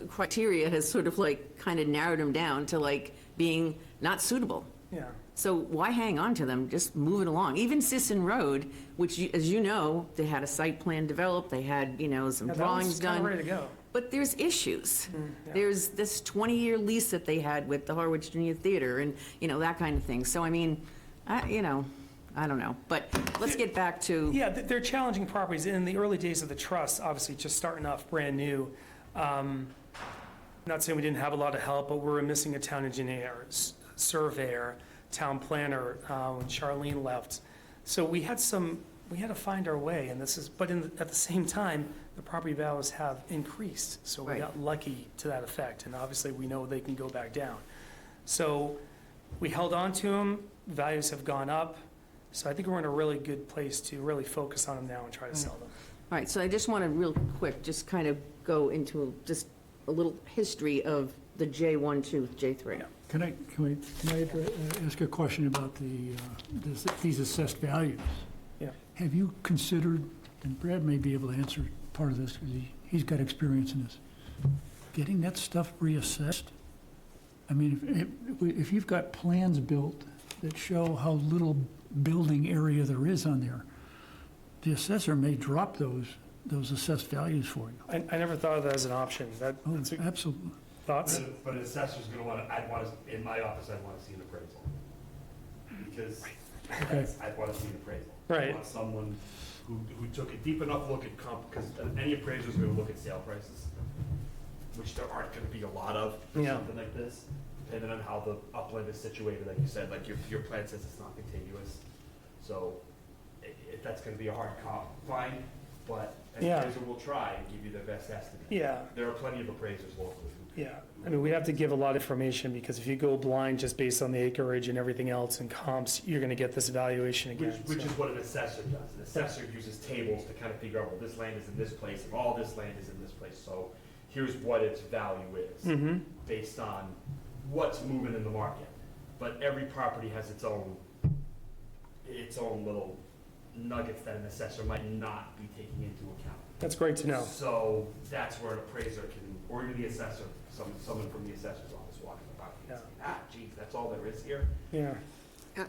criteria has sort of like kind of narrowed them down to like being not suitable. Yeah. So why hang on to them? Just move it along. Even Sisson Road, which, as you know, they had a site plan developed, they had, some Yeah, that drawings one's kind done. of ready to go. But there's issues. yeah. There's this 20-year lease that they had with the Harwich Junior Theater and, that kind of thing. So, I mean, I don't know. But let's get back to, Yeah, they're challenging properties. In the early days of the trust, obviously just starting off brand new, not saying we didn't have a lot of help, but we were missing a town engineer, surveyor, town planner when Charlene left. So we had to find our way, and at the same time, the property values have increased. So we Right. got lucky to that effect, and obviously we know they can go back down. So we held on to them, values have gone up. So I think we're in a really good place to really focus on them now and try to sell them. all right, so I just want to real quick, just kind of go into just a little history of the J1 to J3. Yeah. Can I ask a question about these assessed values? Yeah. Have you considered, and Brad may be able to answer part of this because he's got experience in this. Getting that stuff reassessed, I mean, if you've got plans built that show how little building area there is on there, the assessor may drop those assessed values for you. I never thought of that as an option. Oh, That's absolutely. thoughts? But an assessor's gonna wanna, in my office, I'd wanna see an appraisal. Because Okay. I'd wanna see an appraisal. Right. I want someone who took a deep enough look at because any appraiser's gonna look at sale prices, which there aren't gonna be a lot of for Yeah. something like this, depending on how the upland is situated, like you said, like your plan says it's not contiguous. So, if that's gonna be a hard comp, fine, but an Yeah. appraiser will try and give you their best estimate. Yeah, There are plenty of appraisers locally who yeah. I mean, we have to give a lot of information, because if you go blind just based on the acreage and everything else and comps, you're gonna get this evaluation again. Which so. is what an assessor does. An assessor uses tables to kind of figure out, well, this land is in this place, and all this land is in this place, so here's what its value is, Mm-hmm, based on what's moving in the market. But every property has its own little nuggets that an assessor might not be taking into account. that's great to know. So that's where an appraiser can, or even the assessor, someone from the assessor's office walking the property and saying, geez, that's all there is here? Yeah,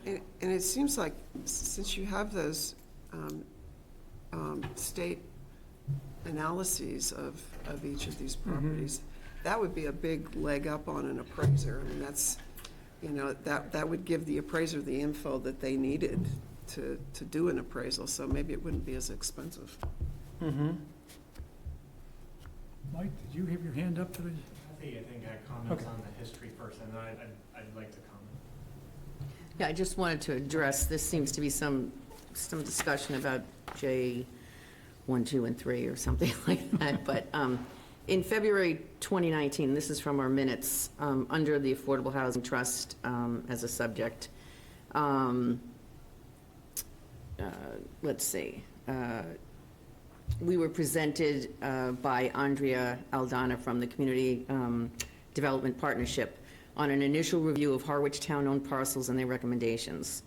And it seems like, since you have those state analyses of each of these properties, that would be a big leg up on an appraiser. I mean, that's, that would give the appraiser the info that they needed to do an appraisal, so maybe it wouldn't be as expensive. mm-hmm. Mike, did you have your hand up today? I think I had comments on the history first, and then I'd like to comment. Yeah, I just wanted to address, this seems to be some discussion about J 1, 2, and 3 or something like that, but in February 2019, this is from our minutes, under the Affordable Housing Trust as a subject, let's see, we were presented by Andrea Aldana from the Community Development Partnership on an initial review of Harwich town-owned parcels and their recommendations.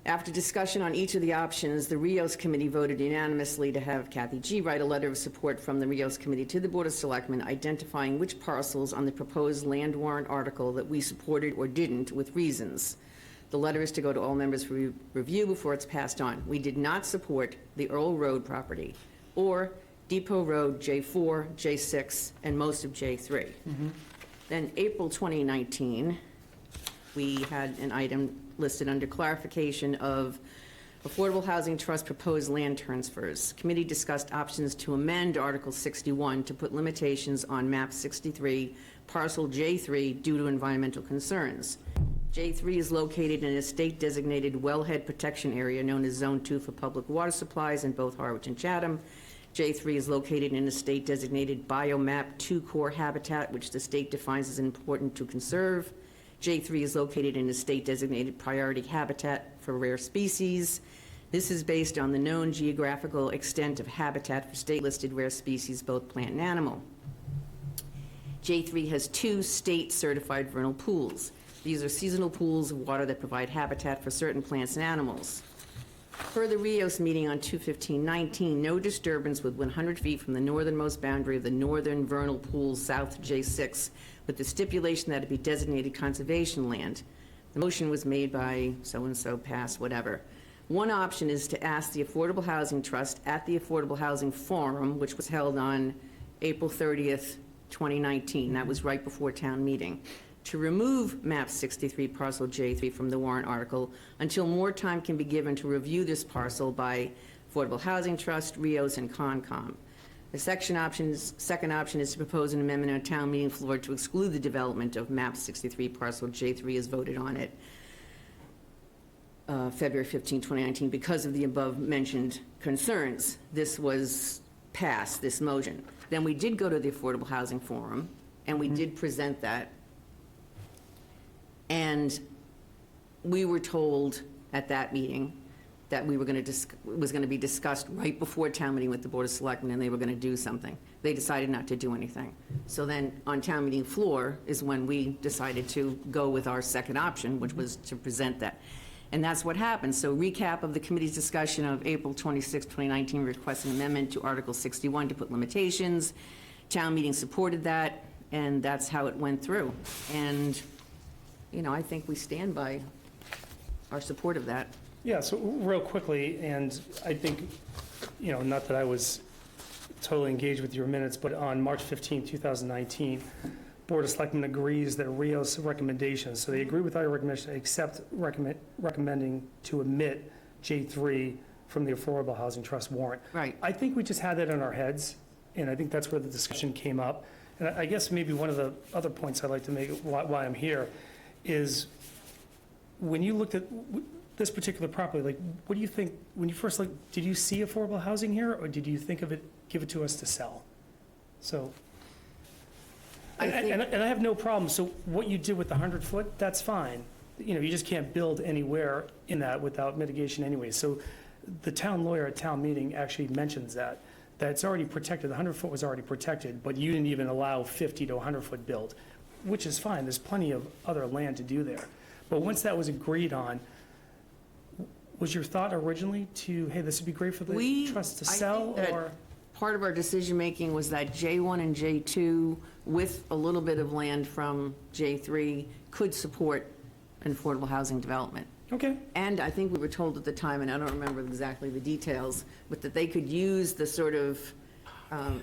After discussion on each of the options, the REOS Committee voted unanimously to have Kathy G. write a letter of support from the REOS Committee to the Board of Selectmen identifying which parcels on the proposed land warrant article that we supported or didn't with reasons. The letter is to go to all members for review before it's passed on. We did not support the Earl Road property or Depot Road J4, J6, and most of J3. Then April 2019, we had an item listed under clarification of Affordable Housing Trust proposed land transfers. Committee discussed options to amend Article 61 to put limitations on map 63, parcel J3 due to environmental concerns. J3 is located in a state-designated wellhead protection area known as Zone 2 for public water supplies in both Harwich and Chatham. J3 is located in a state-designated biomap 2 core habitat, which the state defines as important to conserve. J3 is located in a state-designated priority habitat for rare species. This is based on the known geographical extent of habitat for state-listed rare species, both plant and animal. J3 has 2 state-certified vernal pools. These are seasonal pools of water that provide habitat for certain plants and animals. Per the REOS meeting on 2/15/19, no disturbance with 100 feet from the northernmost boundary of the northern vernal pool south J6, with the stipulation that it be designated conservation land. The motion was made by so-and-so, passed, whatever. One option is to ask the Affordable Housing Trust at the Affordable Housing Forum, which was held on April 30th, 2019, that was right before town meeting, to remove map 63 parcel J3 from the warrant article until more time can be given to review this parcel by Affordable Housing Trust, REOS, and Concom. The second option is to propose an amendment on town meeting floor to exclude the development of map 63 parcel J3 as voted on it February 15, 2019, because of the above-mentioned concerns. This was passed, this motion. Then we did go to the Affordable Housing Forum, and we did present that. And we were told at that meeting that we were going to was going to be discussed right before town meeting with the Board of Selectmen, and they were going to do something. They decided not to do anything. So then on town meeting floor is when we decided to go with our second option, which was to present that. And that's what happened. So recap of the committee's discussion of April 26, 2019, request an amendment to Article 61 to put limitations. Town meeting supported that, and that's how it went through. And, you know, I think we stand by our support of that. Yeah, so real quickly, and I think, you know, not that I was totally engaged with your minutes, but on March 15, 2019, Board of Selectmen agrees that REOS recommendations, so they agree with our recommendation, except recommending to omit J3 from the Affordable Housing Trust warrant. Right. I think we just had that in our heads, and I think that's where the discussion came up. And I guess maybe one of the other points I'd like to make why I'm here is when you looked at this particular property, like, what do you think, when you first looked, did you see affordable housing here, or did you think of it, give it to us to sell? So, I think- and I have no problem, so what you did with the 100-foot, that's fine. You know, you just can't build anywhere in that without mitigation anyway. So the town lawyer at town meeting actually mentions that it's already protected, the 100-foot was already protected, but you didn't even allow 50 to 100-foot build, which is fine, there's plenty of other land to do there. But once that was agreed on, was your thought originally to, hey, this would be great for the trust to I sell, think that or? Part of our decision-making was that J1 and J2, with a little bit of land from J3, could support an affordable housing development. Okay, And I think we were told at the time, and I don't remember exactly the details, but that they could use the sort of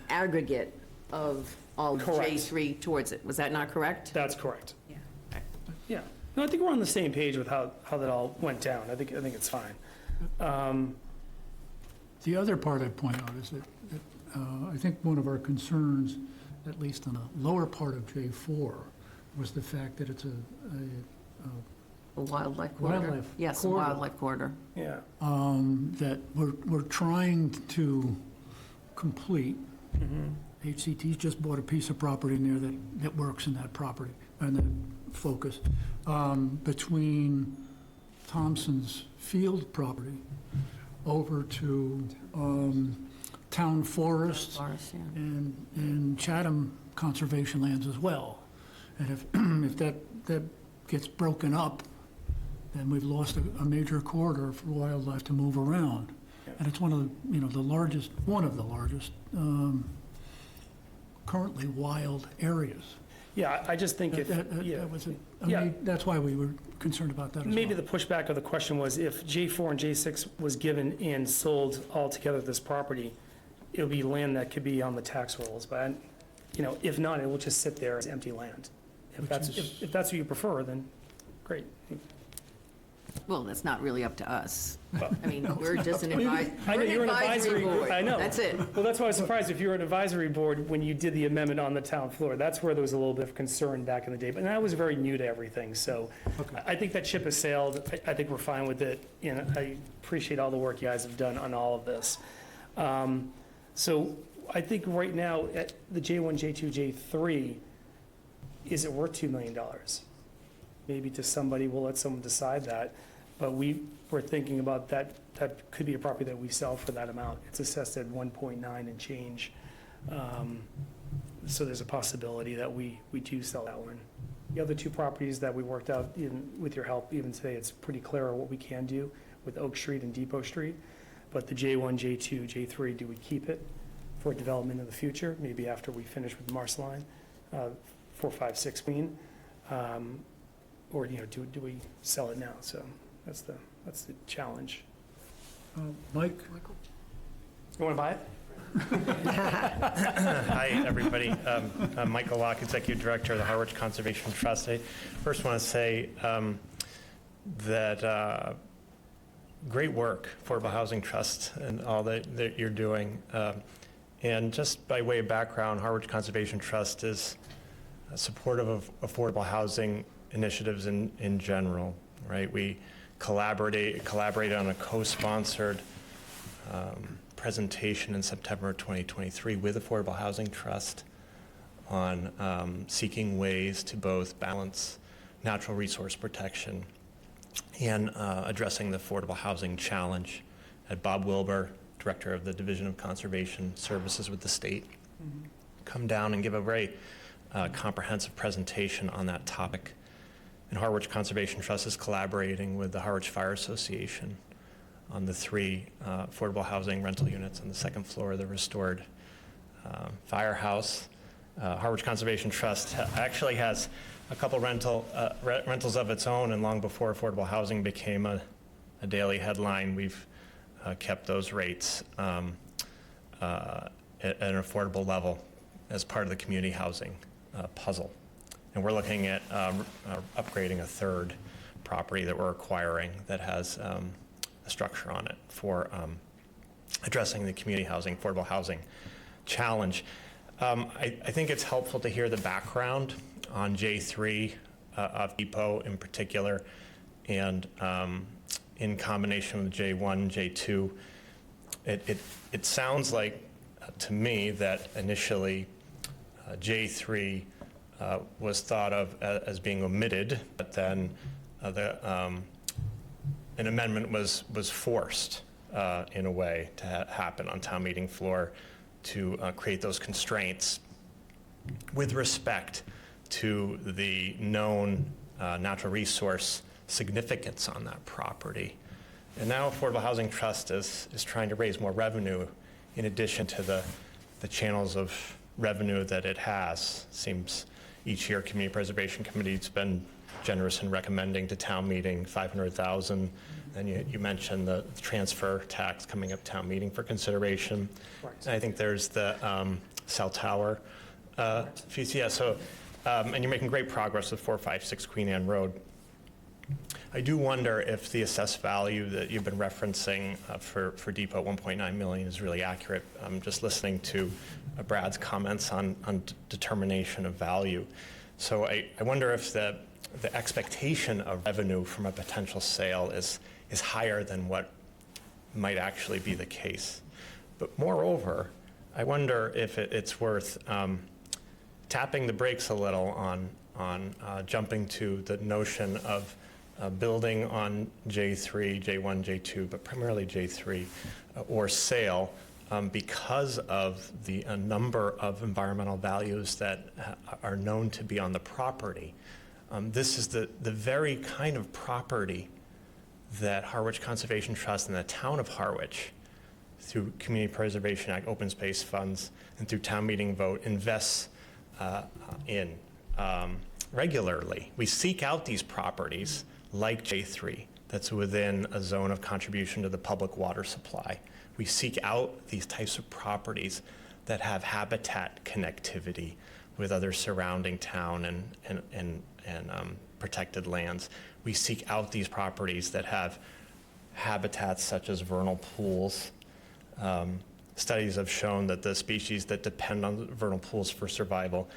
aggregate of all Correct. J3 towards it. Was that not correct? that's correct. Yeah. Yeah, no, I think we're on the same page with how that all went down, I think it's fine. The other part I'd point out is that I think one of our concerns, at least on the lower part of J4, was the fact that it's a A wildlife corridor? Wildlife Yes, a corridor. wildlife corridor. Yeah, that we're trying to complete. HCT's just bought a piece of property in there that works in that property, and that focus, between Thompson's field property over to town forests Forest, yeah. and Chatham conservation lands as well. And if that gets broken up, then we've lost a major corridor for wildlife to move around. And it's one of the largest currently wild areas. yeah, I just think if, yeah. That was Yeah. that's why we were concerned about that as well. Maybe the pushback of the question was if J4 and J6 was given and sold altogether this property, it would be land that could be on the tax rolls, but, if not, it will just sit there as empty land. If that's what you prefer, then great. Well, that's not really up to us. Well, I mean, we're just an advisory. I know, you're an advisory board. I know. That's it. Well, that's why I was surprised if you were an advisory board when you did the amendment on the town floor. That's where there was a little bit of concern back in the day, but I was very new to everything, so I think that ship has sailed. I think we're fine with it, and I appreciate all the work you guys have done on all of this. So I think right now, at the J1, J2, J3, is it worth $2 million? Maybe to somebody, we'll let someone decide that, but we're thinking about that could be a property that we sell for that amount. It's assessed at 1.9 and change. So there's a possibility that we do sell that one. The other two properties that we worked out, even with your help, even today, it's pretty clear what we can do with Oak Street and Depot Street. But the J1, J2, J3, do we keep it for development in the future? Maybe after we finish with Marceline, 4, 5, 6 Queen, or do we sell it now? So that's the challenge. Mike? You want to buy it? Hi, everybody. I'm Michael Locke, Executive Director of the Harwich Conservation Trust. I first want to say that great work, Affordable Housing Trust, and all that you're doing. And just by way of background, Harwich Conservation Trust is supportive of affordable housing initiatives in general, right? We collaborated on a co-sponsored presentation in September 2023 with Affordable Housing Trust on seeking ways to both balance natural resource protection and addressing the affordable housing challenge. Had Bob Wilbur, Director of the Division of Conservation Services with the state, come down and give a very comprehensive presentation on that topic. And Harwich Conservation Trust is collaborating with the Harwich Fire Association on the 3 affordable housing rental units on the 2nd floor of the restored firehouse. Harwich Conservation Trust actually has a couple rentals of its own, and long before affordable housing became a daily headline, we've kept those rates at an affordable level as part of the community housing puzzle. And we're looking at upgrading a 3rd property that we're acquiring that has a structure on it for addressing the community housing, affordable housing challenge. I think it's helpful to hear the background on J3 of Depot in particular, and in combination with J1, J2. It sounds like to me that initially J3 was thought of as being omitted, but then an amendment was forced in a way to happen on town meeting floor to create those constraints with respect to the known natural resource significance on that property. And now Affordable Housing Trust is trying to raise more revenue in addition to the channels of revenue that it has. Seems each year Community Preservation Committee's been generous in recommending to town meeting $500,000. And you mentioned the transfer tax coming up town meeting for consideration. Right. And I think there's the cell tower fees. Yeah, so, and you're making great progress with 456 Queen Anne Road. I do wonder if the assessed value that you've been referencing for Depot, 1.9 million, is really accurate. I'm just listening to Brad's comments on determination of value. So I wonder if the expectation of revenue from a potential sale is higher than what might actually be the case. But moreover, I wonder if it's worth tapping the brakes a little on jumping to the notion of building on J3, J1, J2, but primarily J3, or sale, because of the number of environmental values that are known to be on the property. This is the very kind of property that Harwich Conservation Trust and the town of Harwich, through Community Preservation Act, open space funds, and through town meeting vote, invests in regularly. We seek out these properties like J3 that's within a zone of contribution to the public water supply. We seek out these types of properties that have habitat connectivity with other surrounding town and protected lands. We seek out these properties that have habitats such as vernal pools. Studies have shown that the species that depend on vernal pools for survival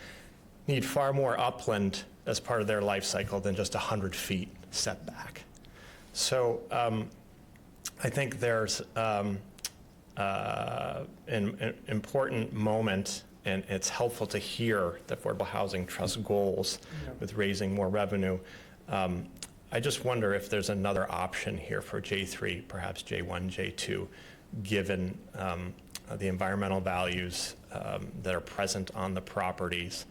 need far more upland as part of their life cycle than just 100 feet setback. So I think there's an important moment, and it's helpful to hear the Affordable Housing Trust goals with raising more revenue. I just wonder if there's another option here for J3, perhaps J1, J2, given the environmental values that are present on the properties.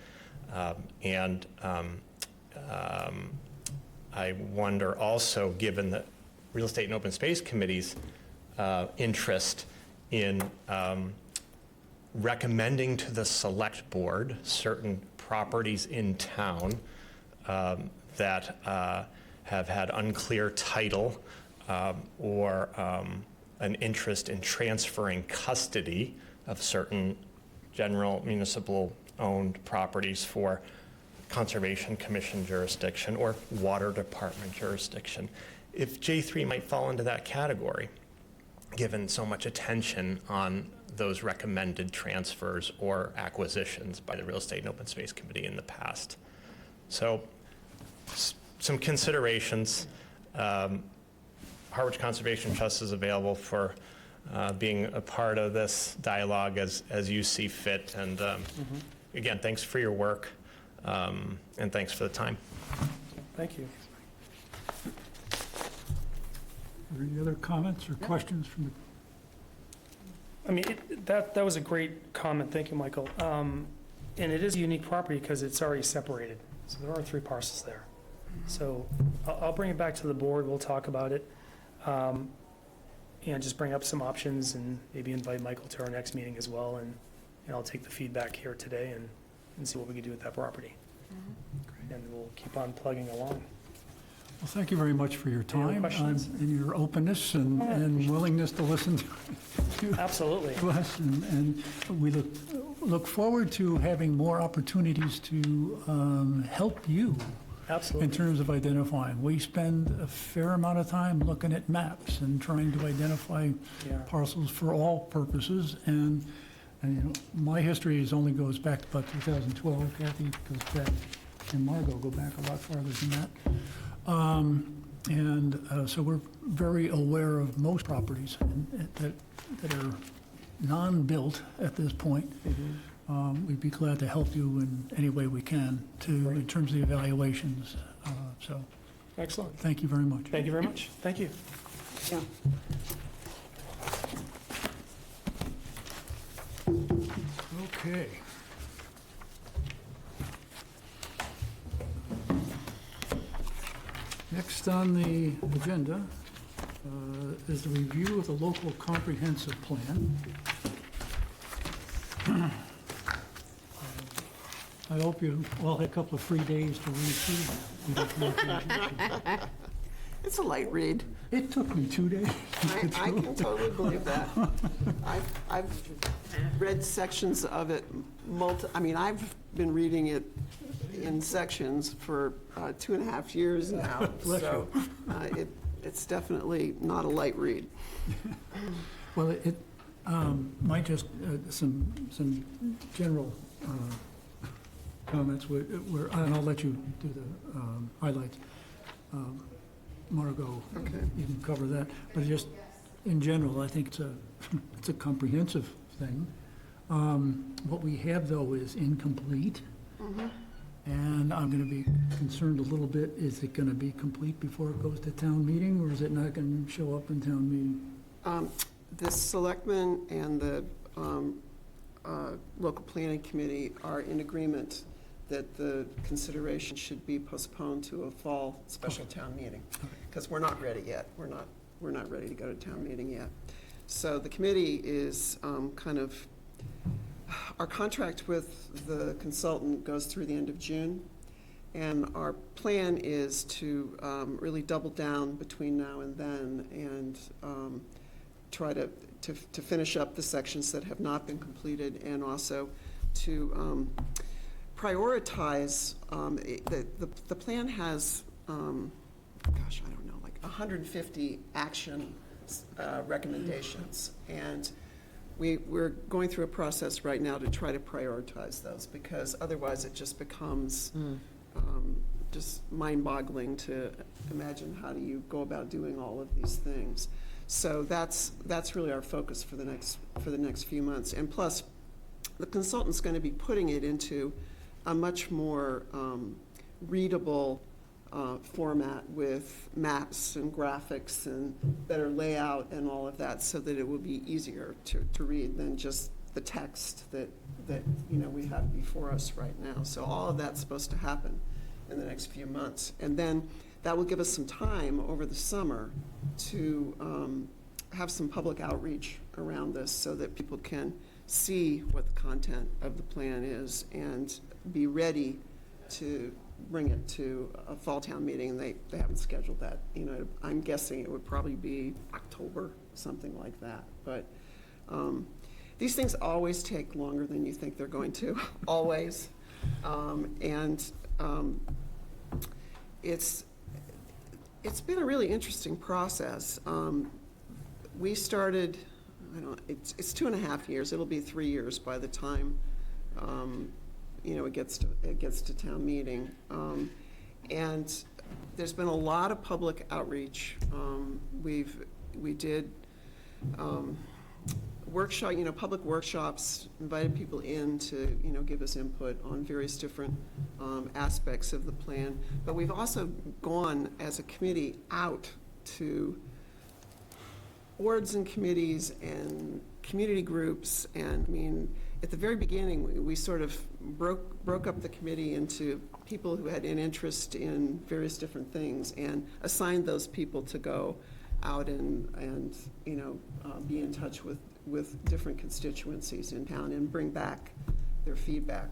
I wonder also, given the Real Estate and Open Space Committee's interest in recommending to the select board certain properties in town that have had unclear title or an interest in transferring custody of certain general municipal owned properties for Conservation Commission jurisdiction or Water Department jurisdiction. If J3 might fall into that category, given so much attention on those recommended transfers or acquisitions by the Real Estate and Open Space Committee in the past. So some considerations. Harwich Conservation Trust is available for being a part of this dialogue as you see fit. And again, thanks for your work, and thanks for the time. Thank you. Are there any other comments or questions from the? I mean, that was a great comment. Thank you, Michael. And it is a unique property because it's already separated. So there are 3 parcels there. So I'll bring it back to the board, we'll talk about it, and just bring up some options and maybe invite Michael to our next meeting as well, and I'll take the feedback here today and see what we can do with that property. And we'll keep on plugging along. Well, thank you very much for your Any other time questions? and your openness and willingness to listen to Absolutely. us. And we look forward to having more opportunities to help you in Absolutely. terms of identifying. We spend a fair amount of time looking at maps and trying to identify Yeah. parcels for all purposes. And my history only goes back to about 2012. Kathy goes back, and Margot go back a lot farther than that. So we're very aware of most properties that are non-built at this point. We'd be glad to help you in any way we can in terms of the evaluations. So Excellent. thank you very much. Thank you very much. Thank you. Yeah. Okay. Next on the agenda is the review of the local comprehensive plan. I hope you all had a couple of free days to read through that. It's a light read. It took me 2 days. I can totally believe that. I've read sections of it I've been reading it in sections for 2.5 years now. Bless So it's definitely not a light read. Well, it might just, some general comments, and I'll let you do the highlights. Margot, Okay. you can cover that, but just in general, I think it's a comprehensive thing. What we have, though, is incomplete, and I'm going to be concerned a little bit, is it going to be complete before it goes to town meeting, or is it not going to show up in town meeting? The selectmen and the local planning committee are in agreement that the consideration should be postponed to a fall special town meeting, because we're not ready yet. We're not ready to go to town meeting yet. So the committee is our contract with the consultant goes through the end of June, and our plan is to really double down between now and then and try to finish up the sections that have not been completed, and also to prioritize. The plan has, gosh, I don't know, like 150 action recommendations, and we're going through a process right now to try to prioritize those, because otherwise it just becomes just mind-boggling to imagine how do you go about doing all of these things. So that's really our focus for the next few months. And plus, the consultant's going to be putting it into a much more readable format with maps and graphics and better layout and all of that, so that it will be easier to read than just the text that we have before us right now. So all of that's supposed to happen in the next few months. And then that will give us some time over the summer to have some public outreach around this, so that people can see what the content of the plan is and be ready to bring it to a fall town meeting. And they haven't scheduled that. I'm guessing it would probably be October, something like that. But these things always take longer than you think they're going to, always. It's been a really interesting process. We started, it's 2.5 years. It'll be 3 years by the time it gets to town meeting. And there's been a lot of public outreach. We did public workshops, invited people in to give us input on various different aspects of the plan. But we've also gone as a committee out to boards and committees and community groups. And at the very beginning, we sort of broke up the committee into people who had an interest in various different things and assigned those people to go out and be in touch with different constituencies in town and bring back their feedback.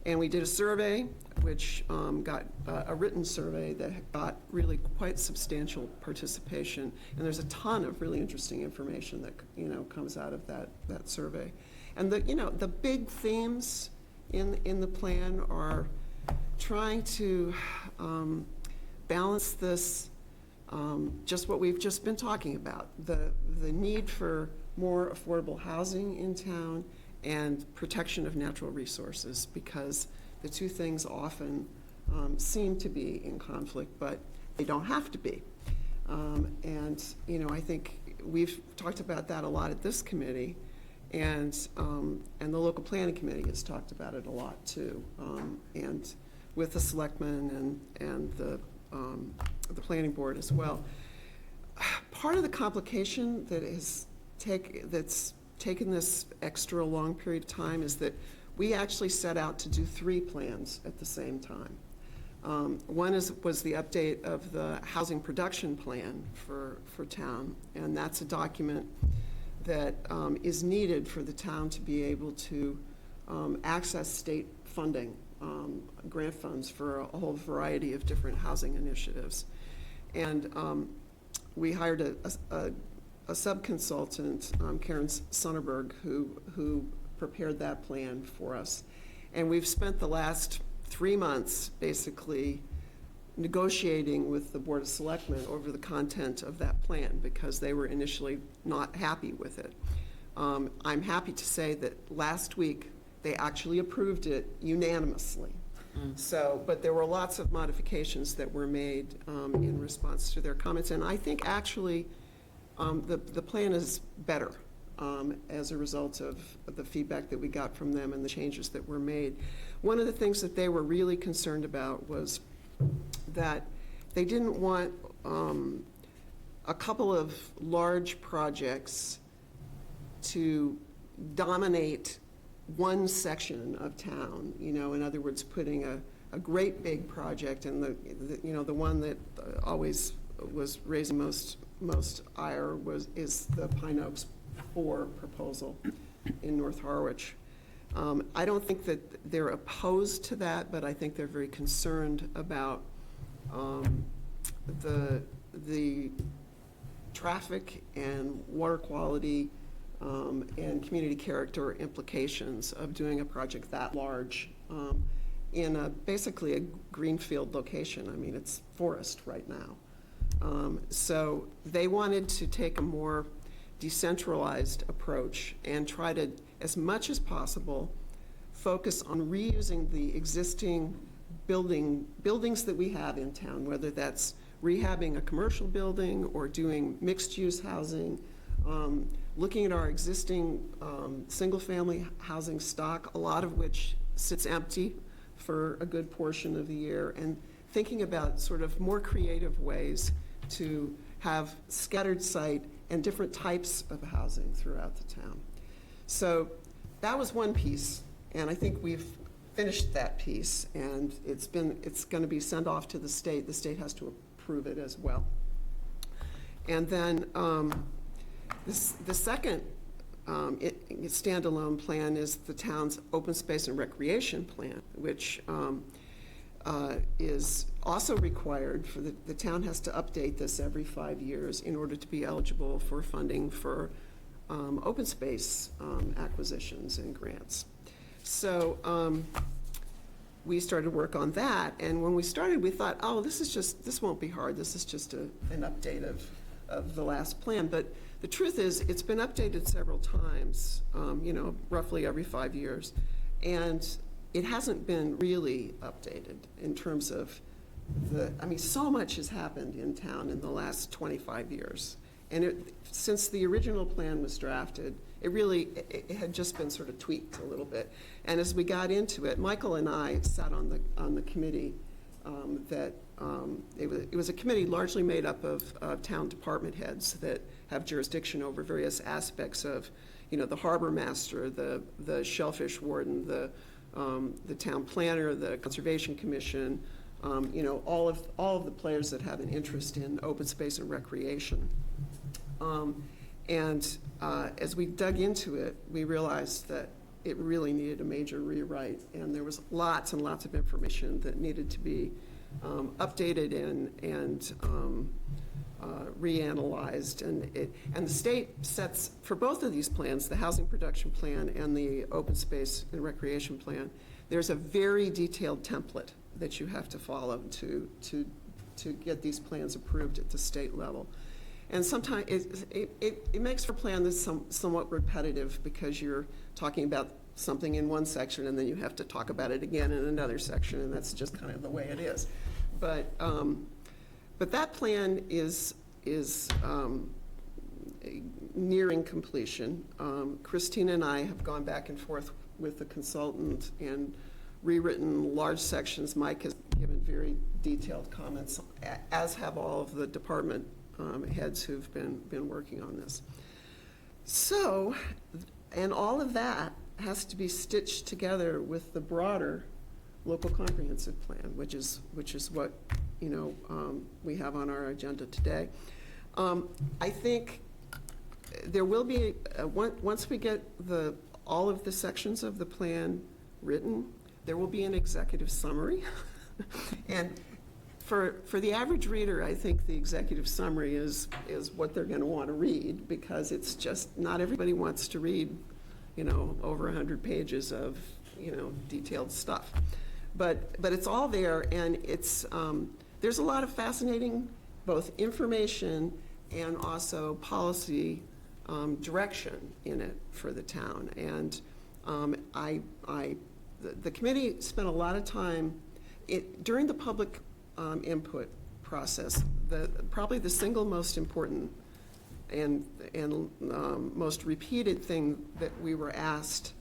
And we did a survey, which got a written survey that got really quite substantial participation. And there's a ton of really interesting information that comes out of that survey. And the big themes in the plan are trying to balance this, just what we've just been talking about, the need for more affordable housing in town and protection of natural resources, because the two things often seem to be in conflict, but they don't have to be. And I think we've talked about that a lot at this committee, and the local planning committee has talked about it a lot too, and with the selectmen and the planning board as well. Part of the complication that's taken this extra long period of time is that we actually set out to do 3 plans at the same time. One was the update of the housing production plan for town, and that's a document that is needed for the town to be able to access state funding, grant funds for a whole variety of different housing initiatives. And we hired a sub-consultant, Karen Sonnerberg, who prepared that plan for us. And we've spent the last 3 months basically negotiating with the Board of Selectmen over the content of that plan because they were initially not happy with it. I'm happy to say that last week they actually approved it unanimously. So, but there were lots of modifications that were made in response to their comments. And I think actually the plan is better as a result of the feedback that we got from them and the changes that were made. One of the things that they were really concerned about was that they didn't want a couple of large projects to dominate one section of town, in other words, putting a great big project, and the one that always was raising most ire is the Pine Oaks 4 proposal in North Harwich. I don't think that they're opposed to that, but I think they're very concerned about the traffic and water quality and community character implications of doing a project that large in basically a greenfield location. I mean, it's forest right now. So they wanted to take a more decentralized approach and try to, as much as possible, focus on reusing the existing buildings that we have in town, whether that's rehabbing a commercial building or doing mixed-use housing, looking at our existing single-family housing stock, a lot of which sits empty for a good portion of the year, and thinking about sort of more creative ways to have scattered site and different types of housing throughout the town. So that was one piece, and I think we've finished that piece, and it's going to be sent off to the state. The state has to approve it as well. And then the second standalone plan is the town's open space and recreation plan, which is also required for the town has to update this every 5 years in order to be eligible for funding for open space acquisitions and grants. So we started work on that, and when we started, we thought, oh, this won't be hard. This is just an update of the last plan. But the truth is, it's been updated several times, roughly every 5 years, and it hasn't been really updated in terms of so much has happened in town in the last 25 years. And since the original plan was drafted, it had just been sort of tweaked a little bit. And as we got into it, Michael and I sat on the committee it was a committee largely made up of town department heads that have jurisdiction over various aspects of, the harbor master, the shellfish warden, the the town planner, the Conservation Commission, all of the players that have an interest in open space and recreation. As we dug into it, we realized that it really needed a major rewrite, and there was lots and lots of information that needed to be updated and reanalyzed. And the state sets, for both of these plans, the housing production plan and the open space and recreation plan, there's a very detailed template that you have to follow to get these plans approved at the state level. And sometimes it makes for a plan that's somewhat repetitive, because you're talking about something in one section and then you have to talk about it again in another section, and that's just kind of the way it is. But that plan is nearing completion. Christina and I have gone back and forth with the consultant and rewritten large sections. Mike has given very detailed comments, as have all of the department heads who've been working on this. So, and all of that has to be stitched together with the broader local comprehensive plan, which is what we have on our agenda today. I think there will be once we get all of the sections of the plan written, there will be an executive summary, and for the average reader, I think the executive summary is what they're going to want to read, because it's just, not everybody wants to read, over 100 pages of, detailed stuff. But it's all there, and there's a lot of fascinating both information and also policy direction in it for the town. And the committee spent a lot of time during the public input process. Probably the single most important and most repeated thing that we were asked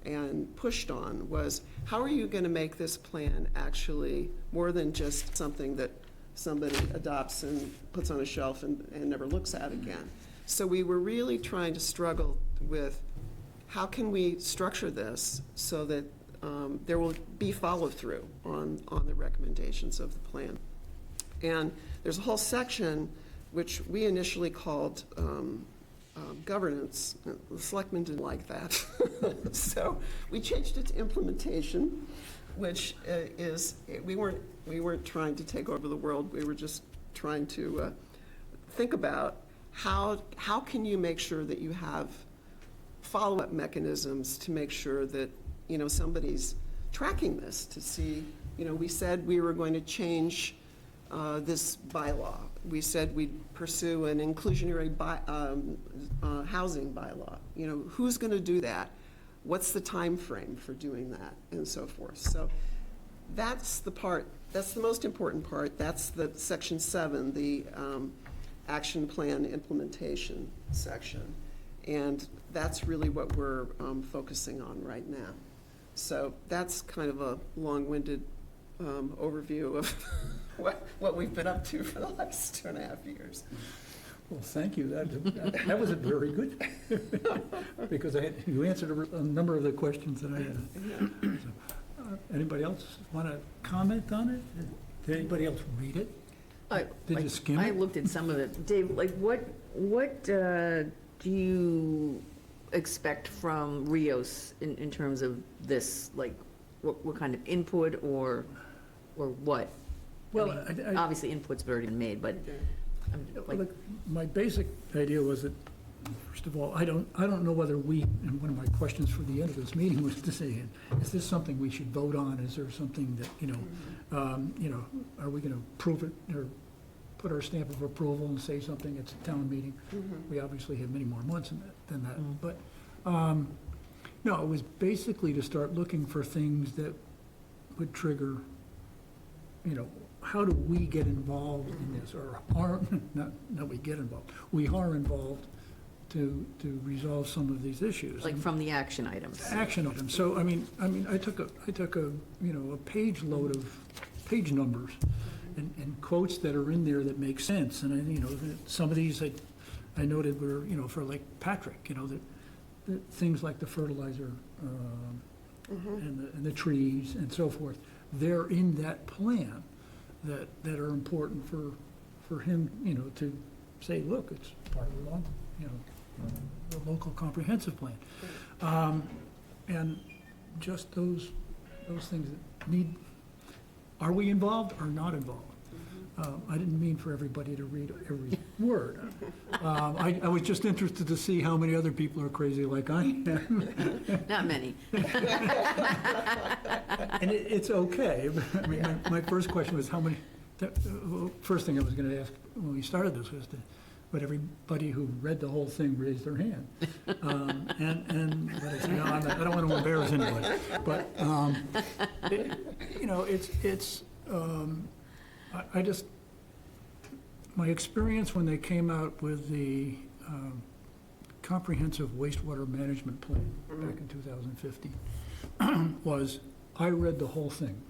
and pushed on was, how are you going to make this plan actually more than just something that somebody adopts and puts on a shelf and never looks at again? So we were really trying to struggle with, how can we structure this so that there will be follow-through on the recommendations of the plan. And there's a whole section which we initially called governance. The selectmen didn't like that. So we changed it to implementation, which we weren't trying to take over the world. We were just trying to think about how can you make sure that you have follow-up mechanisms to make sure that somebody's tracking this, to see, we said we were going to change this bylaw. We said we'd pursue an inclusionary housing bylaw. Who's going to do that? What's the time frame for doing that, and so forth. So that's the most important part. That's the section 7, the action plan implementation section. And that's really what we're focusing on right now. So that's kind of a long-winded overview of what we've been up to for the last 2.5 years. Well, thank you. That was very good, because you answered a number of the questions that I had. So, anybody else want to comment on it? Did anybody else read it? Did you skim it? I looked at some of it. Dave, what do you expect from REOS in terms of this? What kind of input or what? Well, obviously input's already been made, but look, my basic idea was that, first of all, I don't know whether and one of my questions for the end of this meeting was to say, is this something we should vote on? Is there something that, are we going to approve it or put our stamp of approval and say something at a town meeting? We obviously have many more months than that. But, no, it was basically to start looking for things that would trigger, how do we get involved in this, or not we get involved, we are involved to resolve some of these issues. from the action items. Action items. So, I took a page load of page numbers and quotes that are in there that make sense. And some of these I noted were, for like Patrick, that things like the fertilizer and the trees and so forth. They're in that plan that are important for him, to say, look, it's part of the local comprehensive plan. And just those things that need, are we involved or not involved? I didn't mean for everybody to read every word. I was just interested to see how many other people are crazy like I am. Not many. And it's okay. I mean, my first question was how many, first thing I was going to ask when we started this was would everybody who read the whole thing raise their hand? But I said, no, I don't want to embarrass anybody. But, I just, my experience when they came out with the comprehensive wastewater management plan back in 2015 was I read the whole thing.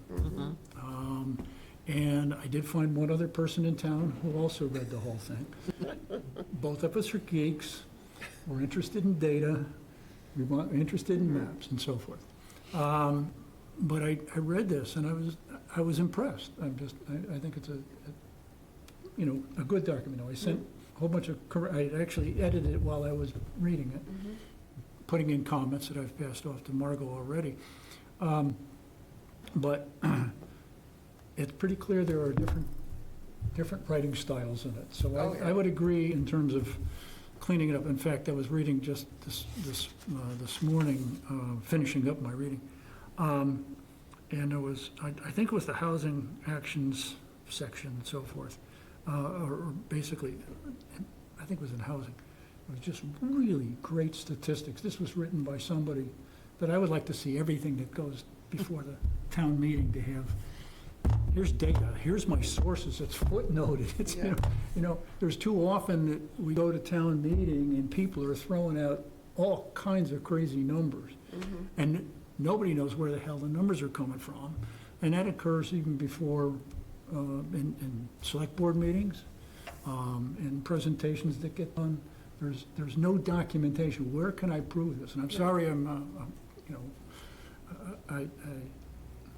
And I did find one other person in town who also read the whole thing. Both of us are geeks. We're interested in data. We're interested in maps and so forth. But I read this and I was impressed. I think it's a good document. I sent a whole bunch of, I actually edited it while I was reading it, putting in comments that I've passed off to Margot already. But it's pretty clear there are different writing styles in it. So I would agree in terms of cleaning it up. In fact, I was reading just this morning, finishing up my reading. And it was, I think it was the housing actions section and so forth, or basically, I think it was in housing. It was just really great statistics. This was written by somebody that I would like to see everything that goes before the town meeting to have. Here's data, here's my sources, it's footnoted. It's, there's too often that we go to town meeting and people are throwing out all kinds of crazy numbers. And nobody knows where the hell the numbers are coming from. And that occurs even before, in select board meetings, in presentations that get done. There's no documentation. Where can I prove this? And I'm sorry,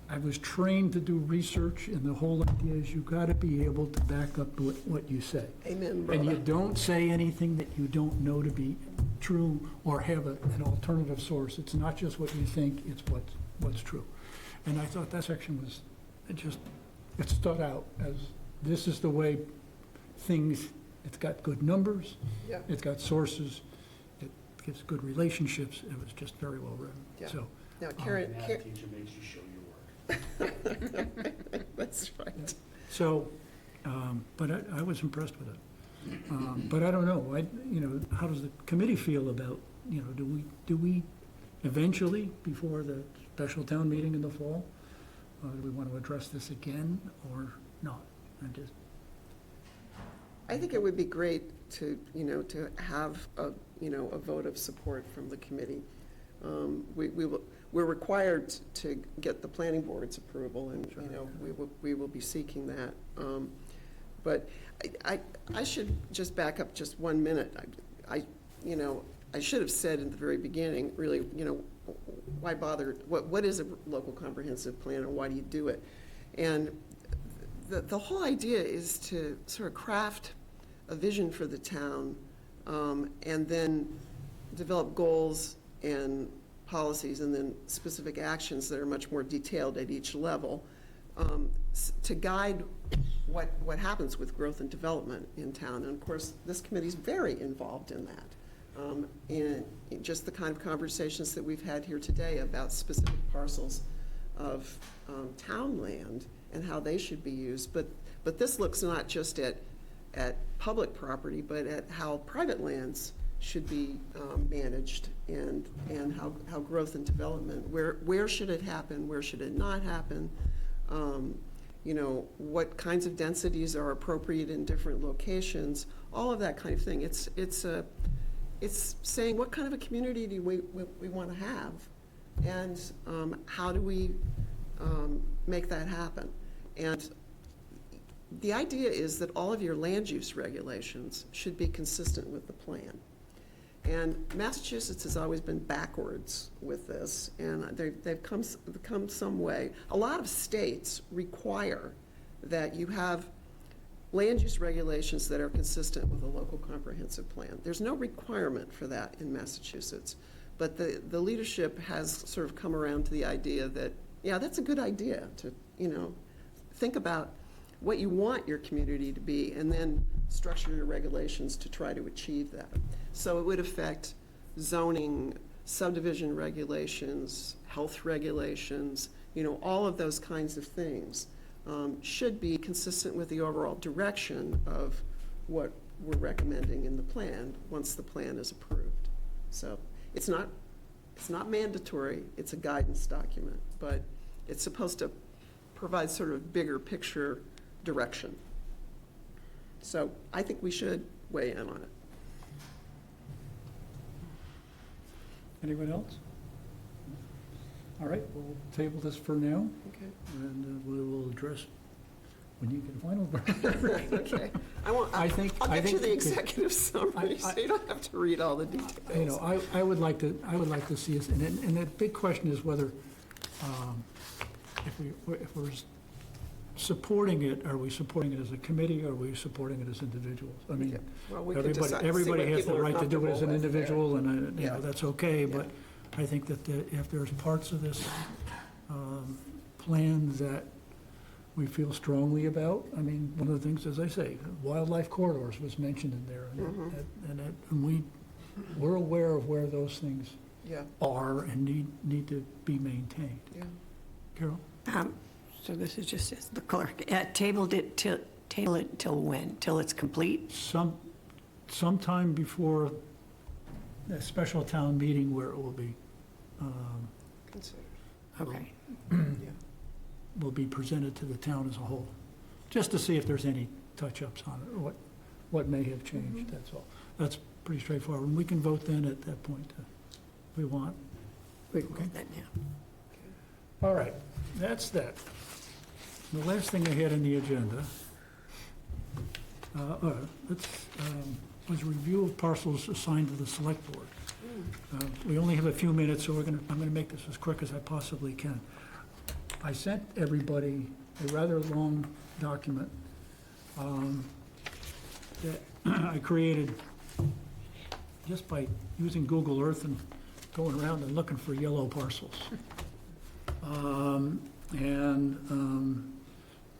I was trained to do research, and the whole idea is you've got to be able to back up what you say. Amen, brother. And you don't say anything that you don't know to be true or have an alternative source. It's not just what you think, it's what's true. And I thought that section was, it stood out as this is the way things, it's got good numbers, Yeah. it's got sources, it gives good relationships, it was just very well written. Yeah. So, Now, Karen, Math teacher makes you show your work. that's right. So, but I was impressed with it. But I don't know, how does the committee feel about, do we eventually, before the special town meeting in the fall, do we want to address this again or not? I think it would be great to have a vote of support from the committee. We're required to get the planning board's approval, and, we will be seeking that. But I should just back up just 1 minute. I should have said in the very beginning, really, why bother? What is a local comprehensive plan, and why do you do it? And the whole idea is to sort of craft a vision for the town, and then develop goals and policies, and then specific actions that are much more detailed at each level, to guide what happens with growth and development in town. And of course, this committee is very involved in that. In just the kind of conversations that we've had here today about specific parcels of town land and how they should be used. But this looks not just at public property, but at how private lands should be managed, and how growth and development, where should it happen, where should it not happen, what kinds of densities are appropriate in different locations, all of that kind of thing. It's saying what kind of a community do we want to have, and how do we make that happen. And the idea is that all of your land use regulations should be consistent with the plan. And Massachusetts has always been backwards with this, and they've come some way. A lot of states require that you have land use regulations that are consistent with a local comprehensive plan. There's no requirement for that in Massachusetts, but the leadership has sort of come around to the idea that, yeah, that's a good idea to, think about what you want your community to be and then structure your regulations to try to achieve that. So it would affect zoning, subdivision regulations, health regulations, all of those kinds of things. Should be consistent with the overall direction of what we're recommending in the plan, once the plan is approved. So it's not mandatory, it's a guidance document, but it's supposed to provide sort of bigger picture direction. So I think we should weigh in on it. Anyone else? All right, we'll table this for now, Okay. and we will address when you get a final version. Okay. I think- I'll I get you think the it- executive summary, so you don't have to read all the details. I would like to see us, and the big question is whether, if we're supporting it, are we supporting it as a committee, or are we supporting it as individuals? I mean, Okay. Well, we can decide, see what everybody has the people are right to do it as an comfortable with. individual, and, Yeah. that's okay, Yeah. but I think that if there's parts of this plan that we feel strongly about, I mean, one of the things, as I say, wildlife corridors was mentioned in there, and we're aware of where those things Yeah, are and need to be maintained. yeah. Carol? So this is just as the clerk, table it till when? Till it's complete? Sometime before a special town meeting where it will be, Consider. Okay. will be presented to the town as a whole, just to see if there's any touch-ups on it, or what may have changed, that's all. That's pretty straightforward, and we can vote then at that point, if we want. We can go then, yeah. All right, that's that. The last thing I had on the agenda was review of parcels assigned to the select board. We only have a few minutes, so I'm gonna make this as quick as I possibly can. I sent everybody a rather long document that I created just by using Google Earth and going around and looking for yellow parcels.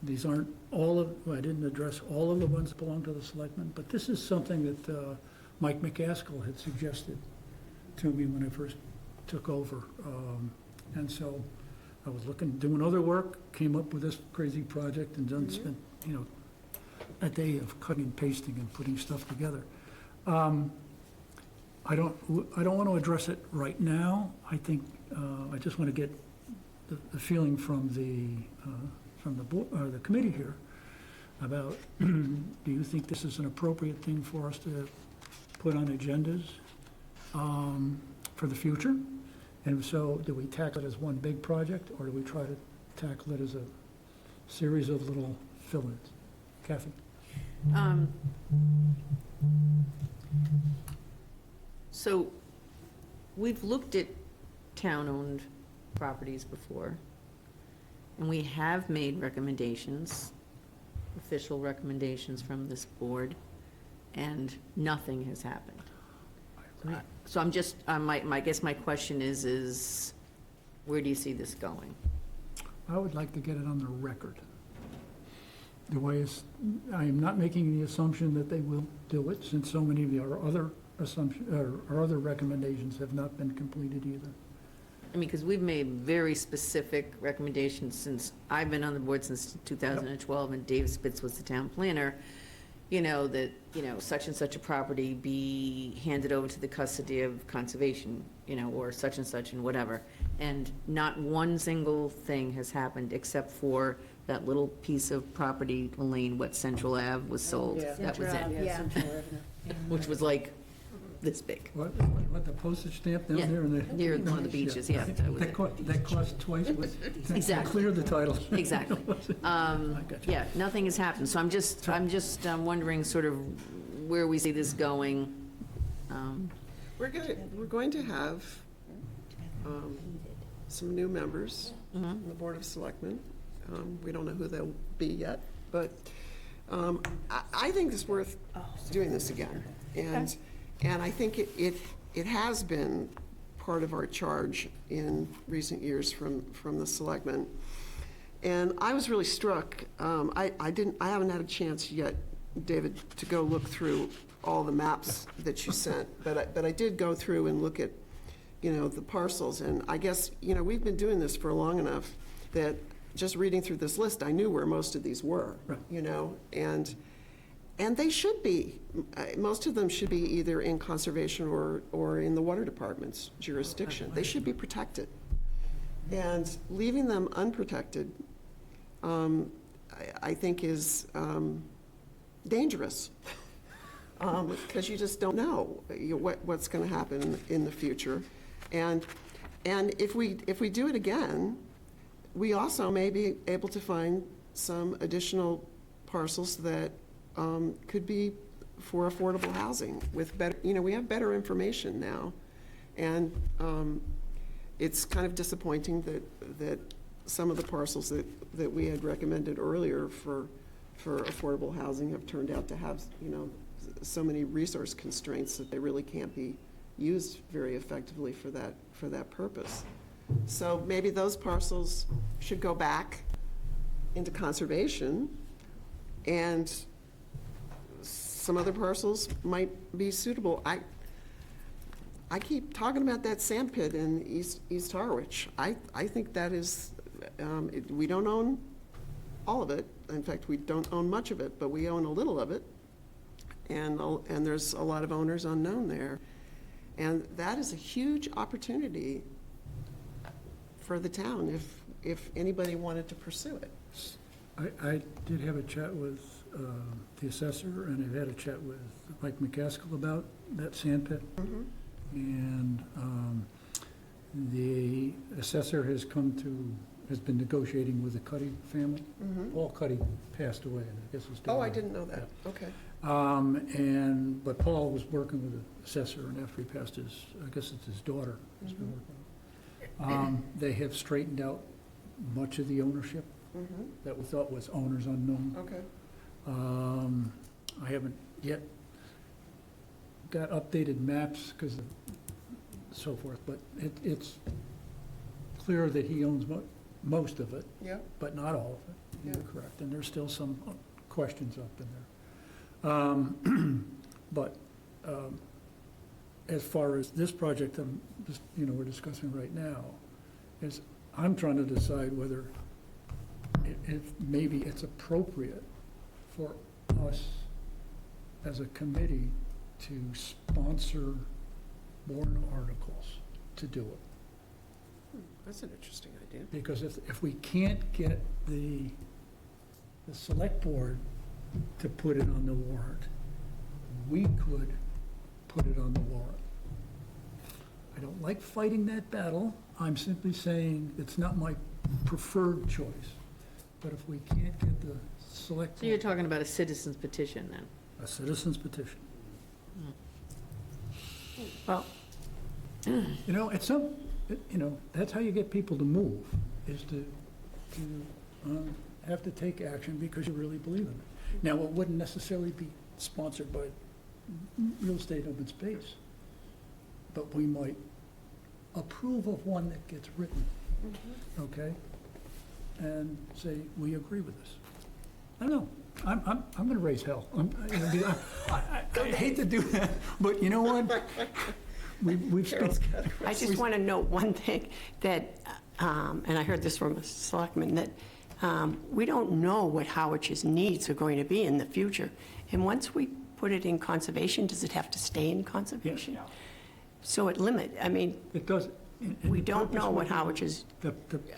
These aren't I didn't address all of the ones that belong to the selectmen, but this is something that Mike McCaskill had suggested to me when I first took over. And so I was doing other work, came up with this crazy project, and then spent, a day of cutting and pasting and putting stuff together. I don't want to address it right now. I think, I just want to get the feeling from the board, or the committee here, about, do you think this is an appropriate thing for us to put on agendas for the future? And if so, do we tackle it as one big project, or do we try to tackle it as a series of little fill-ins? Kathy? So, we've looked at town-owned properties before, and we have made recommendations, official recommendations from this board, and nothing has happened. So I'm just, I guess my question is where do you see this going? I would like to get it on the record. The way is, I am not making the assumption that they will do it, since so many of our other assumptions, or other recommendations have not been completed either. I mean, because we've made very specific recommendations since I've been on the board since 2012, and Dave Spitz was the town planner, that, such and such a property be handed over to the custody of conservation, or such and such and whatever. And not one single thing has happened except for that little piece of property, Elaine, what Central Ave was sold. That was it, Yeah. which was like this big. What, the postage stamp down Yeah, there in the... near one of the beaches, yeah, that was it. That cost twice what, to Exactly. clear the title. Exactly. got you. Yeah, nothing has happened, so I'm just wondering sort of where we see this going. We're going to have some new members on the Board of Selectmen. We don't know who they'll be yet, but I think it's worth doing this again. And I think it has been part of our charge in recent years from the selectmen. And I was really struck, I haven't had a chance yet, David, to go look through all the maps that you sent, but I did go through and look at, the parcels, and I guess, we've been doing this for long enough that just reading through this list, I knew where most of these were, and they should be, most of them should be either in conservation or in the water department's jurisdiction. They should be protected. And leaving them unprotected, I think is dangerous. Because you just don't know what's going to happen in the future. And if we do it again, we also may be able to find some additional parcels that could be for affordable housing with better, we have better information now. And it's kind of disappointing that some of the parcels that we had recommended earlier for affordable housing have turned out to have, so many resource constraints that they really can't be used very effectively for that purpose. So maybe those parcels should go back into conservation, and some other parcels might be suitable. I keep talking about that sand pit in East Harwich. I think that is, we don't own all of it. In fact, we don't own much of it, but we own a little of it. And there's a lot of owners unknown there. And that is a huge opportunity for the town if anybody wanted to pursue it. I did have a chat with the assessor, and I've had a chat with Mike McCaskill about that sand pit. Mm-hmm. And the assessor has been negotiating with the Cuddy family. Mm-hmm. Paul Cuddy passed away, and I guess his daughter. Oh, I didn't know that. Okay. But Paul was working with the assessor, and after he passed, I guess it's his daughter has been working with him. They have straightened out much of the ownership that we thought was owners unknown. Okay. I haven't yet got updated maps because of so forth, but it's clear that he owns most of it, Yeah. but not all of it. You're Yeah. correct, and there's still some questions up in there. But as far as this project, we're discussing right now, is I'm trying to decide whether if maybe it's appropriate for us as a committee to sponsor warrant articles to do it. That's an interesting idea. Because if we can't get the select board to put it on the warrant, we could put it on the warrant. I don't like fighting that battle. I'm simply saying it's not my preferred choice. But if we can't get the select. So you're talking about a citizen's petition then? A citizen's petition. Well, that's how you get people to move, is to have to take action because you really believe in it. Now, it wouldn't necessarily be sponsored by Real Estate Open Space, but we might approve of one that gets written, okay? And say, we agree with this. I don't know. I'm going to raise hell. I hate to do that, but you know what? We've spent. I just want to note one thing, that, and I heard this from a selectman, that we don't know what Harwich's needs are going to be in the future. And once we put it in conservation, does it have to stay in conservation? Yes. So it It does. we don't know what Harwich's,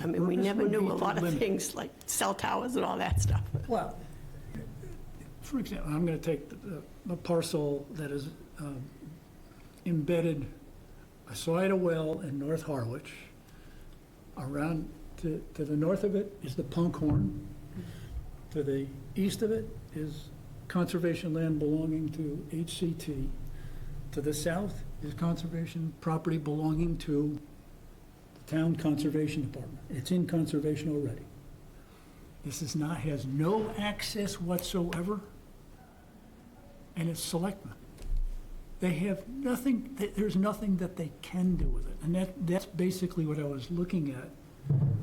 we never knew a lot of things like cell towers and all that stuff. Well, for example, I'm going to take the parcel that is embedded beside a well in North Harwich. Around to the north of it is the Punkhorn. To the east of it is conservation land belonging to HCT. To To the south is conservation property belonging to the town conservation department. It's in conservation already. This is not, has no access whatsoever, and it's selectmen. They have nothing, there's nothing that they can do with it. And that's basically what I was looking at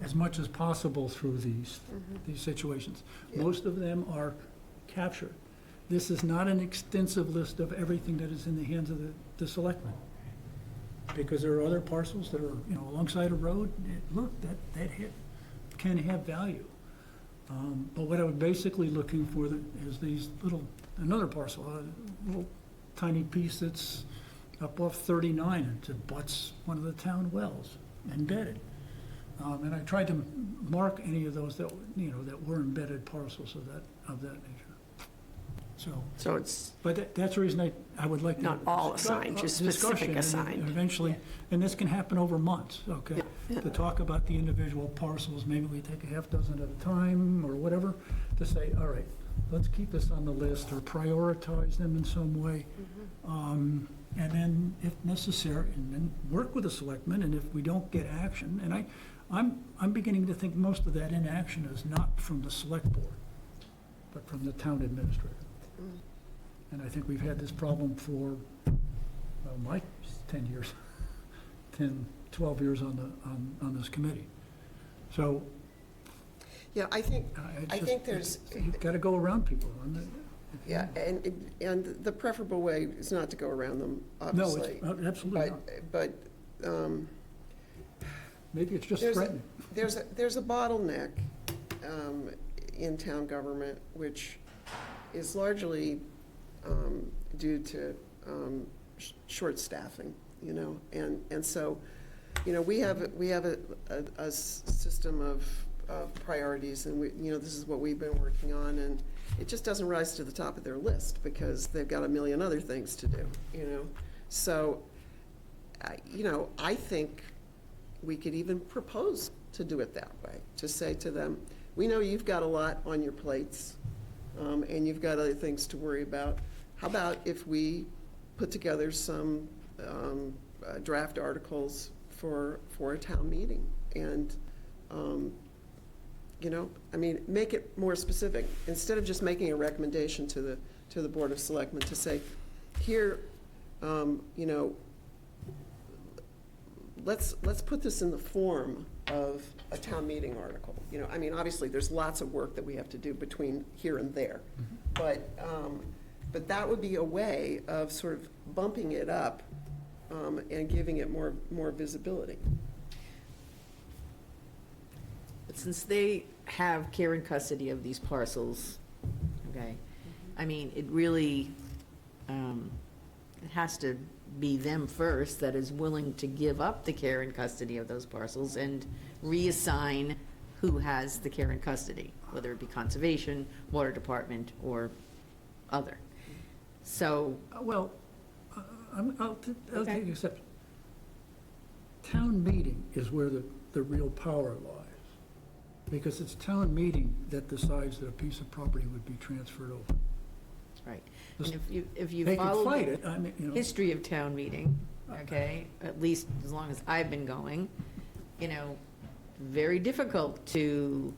as much as possible through these situations. Yeah. Most of them are captured. This is not an extensive list of everything that is in the hands of the selectmen. Because there are other parcels that are, alongside a road, look, that can have value. But what I was basically looking for is these another parcel, a little tiny piece that's up off 39, it abuts one of the town wells, embedded. And I tried to mark any of those that were embedded parcels of that nature. So it's But that's the reason I would like to. not all assigned, just specific discussion, assigned. and eventually, and this can happen over months, okay? To talk about the individual parcels, maybe we take a half dozen at a time or whatever, to say, all right, let's keep this on the list or prioritize them in some way. And then, if necessary, and then work with the selectmen, and if we don't get action, and I'm beginning to think most of that inaction is not from the select board, but from the town administrator. And I think we've had this problem for, my 10 years, 12 years on this committee. So. Yeah, I think there's, You've got to go around people. yeah, and the preferable way is not to go around them, No, obviously. it's absolutely not. But Maybe it's just there's threatening. there's a bottleneck in town government, which is largely due to short staffing, and so, we have a system of priorities, and this is what we've been working on, and it just doesn't rise to the top of their list because they've got a million other things to do, So, I think we could even propose to do it that way, to say to them, we know you've got a lot on your plates, and you've got other things to worry about. How about if we put together some draft articles for a town meeting? And, make it more specific. Instead of just making a recommendation to the Board of Selectmen to say, here, let's put this in the form of a town meeting article. Obviously, there's lots of work that we have to do between here and there. But that would be a way of sort of bumping it up and giving it more visibility. But since they have care and custody of these parcels, okay, it really, it has to be them first that is willing to give up the care and custody of those parcels and reassign who has the care and custody, whether it be conservation, water department, or other. So. Well, I'll Okay. take exception. Town meeting is where the real power lies, because it's town meeting that decides that a piece of property would be transferred over. Right. And if you They can follow fight the it, history of town meeting, okay, at least as long as I've been going, very difficult to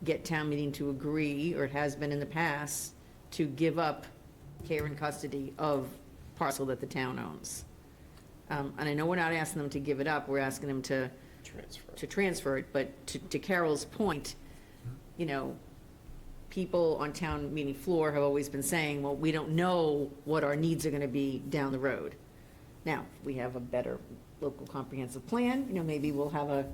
get town meeting to agree, or it has been in the past, to give up care and custody of parcel that the town owns. And I know we're not asking them to give it up, we're asking them to transfer it, but to Carol's point, people on town meeting floor have always been saying, well, we don't know what our needs are gonna be down the road. Now, if we have a better local comprehensive plan, maybe we'll have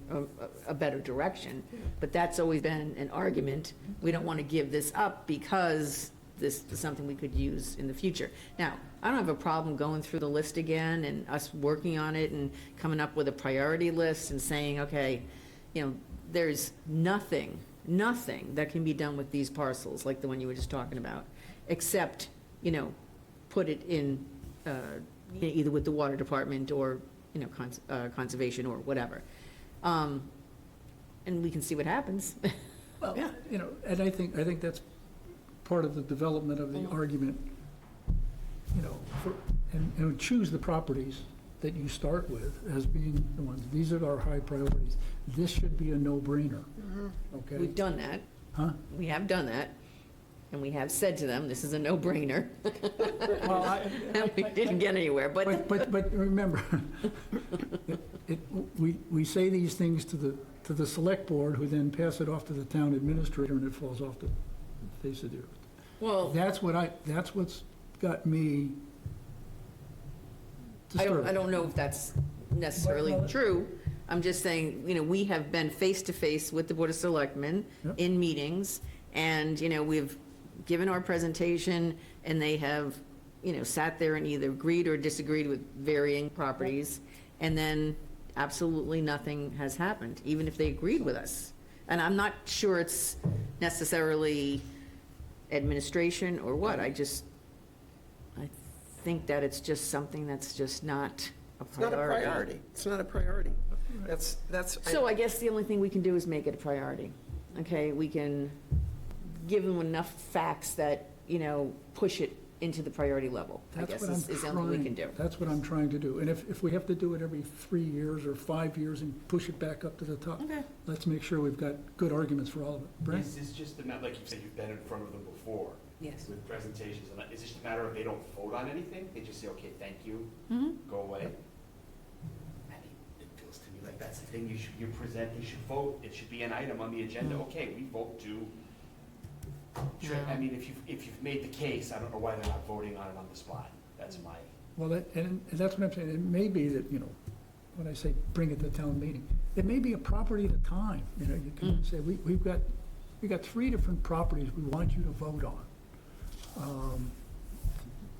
a better direction, but that's always been an argument. We don't wanna give this up because this is something we could use in the future. Now, I don't have a problem going through the list again and us working on it and coming up with a priority list and saying, okay, there's nothing that can be done with these parcels, like the one you were just talking about, except, put it in, either with the water department or, conservation or whatever. And we can see what happens. Well, Yeah. and I think that's part of the development of the argument, and choose the properties that you start with as being the ones, these are our high priorities. This should be a no-brainer, okay? We've done that. Huh? We have done that, and we have said to them, this is a no-brainer. Well, And we didn't get anywhere, but But remember, we say these things to the select board, who then pass it off to the town administrator, and it falls off the face of the earth. well, That's what's got me I disturbed. don't know if that's necessarily Well, true. I'm just saying, we have been face-to-face with the Board of Selectmen Yep. in meetings, and, we've given our presentation, and they have, sat there and either agreed or disagreed with varying properties, and then absolutely nothing has happened, even if they agreed with us. And I'm not sure it's necessarily administration or what, I think that it's just something that's just not a It's not a priority. priority. It's not a priority. That's. So I guess the only thing we can do is make it a priority, okay? We can give them enough facts that, push it into the priority level, I That's guess what I'm is the only thing we can do. That's what I'm trying to do. And if we have to do it every 3 years or 5 years and push it back up to the top, Okay. let's make sure we've got good arguments for all of it. Brent? Is this just a matter, like you said, you've been in front of them before Yes. with presentations, and is it just a matter of they don't vote on anything? They just say, okay, thank you, Mhm. go away? I mean, it feels to me like that's the thing you present, you should vote, it should be an item on the agenda, okay, we vote to. I mean, if you've made the case, I don't know why they're not voting on it on the spot, that's my. Well, and that's what I'm saying. It may be that, when I say bring it to town meeting, it may be a property at a time. You can say, we've got 3 different properties we want you to vote on,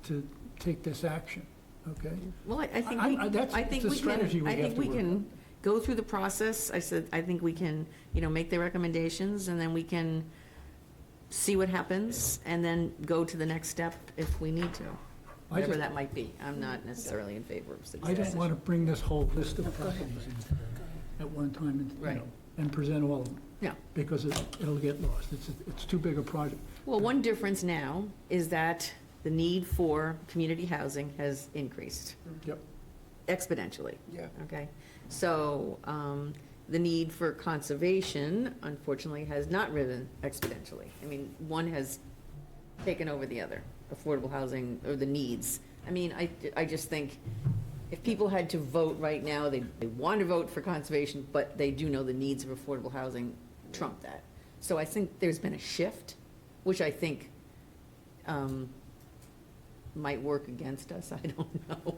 to take this action, okay? Well, I think I- we, I- that's- I think it's a we strategy can, we I have think to we work can on. go through the process. I said, I think we can, make the recommendations, and then we can see what happens, and then go to the next step if we need to, whatever just- that might be. I'm not necessarily in favor of I success. don't want to bring this whole list of properties in at one time and, Right. and present all of them, Yeah. because it'll get lost. It's too big a project. Well, one difference now is that the need for community housing has increased Yep. exponentially. Yeah. Okay, so the need for conservation, unfortunately, has not risen exponentially. I mean, one has taken over the other, affordable housing, or the needs. I mean, I just think if people had to vote right now, they want to vote for conservation, but they do know the needs of affordable housing trump that. So I think there's been a shift, which I think might work against us, I don't know.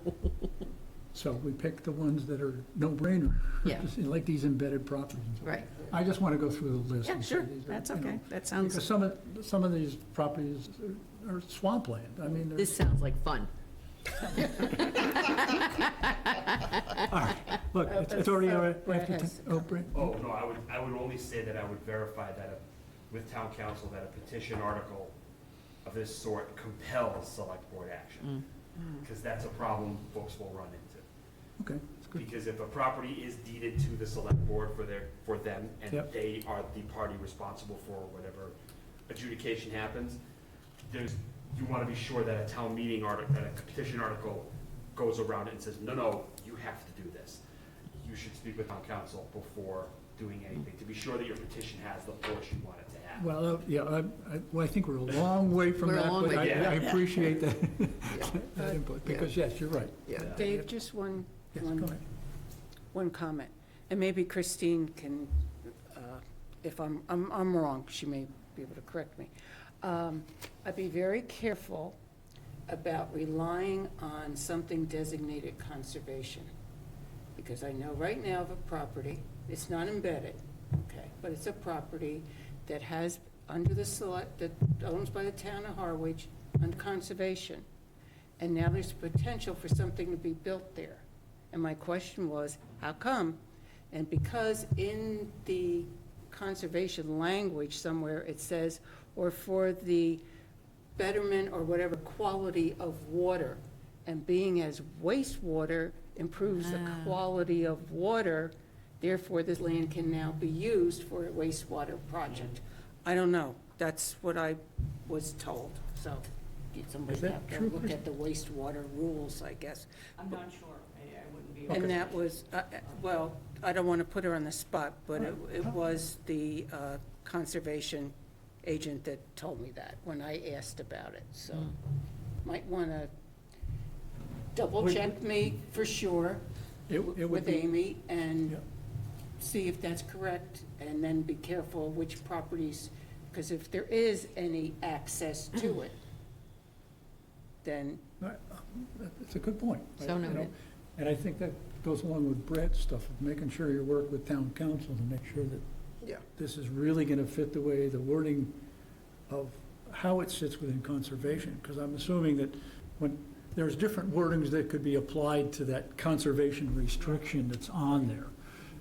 So we pick the ones that are no-brainer. Yeah. Like these embedded properties. Right, I just want to go through the list. yeah, and say sure, these are, that's you know, okay, that Because sounds, some of these properties are swampland. I mean, they're. this sounds like fun. All right, look, it's already after Brett 10. has Oh, Brent? Oh, no, I would only say that I would verify that with town council, that a petition article of this sort compels select board action. Because that's a problem folks will run into. Okay, that's good. Because if a property is deeded to the select board for them, and Yep. they are the party responsible for whatever adjudication happens, you want to be sure that a town meeting article, that a petition article goes around it and says, no, you have to do this. You should speak with town council before doing anything, to be sure that your petition has the force you want it to have. Well, yeah, I think we're a long way from We're a that, long but way, I yeah. appreciate that that input, because yes, you're right. Yeah. Dave, just one Yes, go ahead. one comment, and maybe Christine can, if I'm wrong, she may be able to correct me. I'd be very careful about relying on something designated conservation, because I know right now of a property, it's not embedded, okay, but it's a property that has, under the select, that owns by the town of Harwich, under conservation, and now there's potential for something to be built there. And my question was, how come? And because in the conservation language somewhere, it says, or for the betterment or whatever quality of water, and being as wastewater improves the quality of water, therefore this land can now be used for a wastewater project. I don't know, that's what I was told, so. somebody Is that have to true, look Chris? at the wastewater rules, I guess. I'm not sure. I wouldn't be And that was, well, I don't want to put her on the spot, but it was the conservation agent that told me that when I asked about it, so might want to double check me for sure It would with be, Amy and Yeah. see if that's correct, and then be careful which properties, because if there is any access to it, then, it's a good point. So You know, noted. And I think that goes along with Brad's stuff, of making sure you work with town council to make sure that Yeah. this is really going to fit the way, the wording of how it sits within conservation, because I'm assuming that when, there's different wordings that could be applied to that conservation restriction that's on there.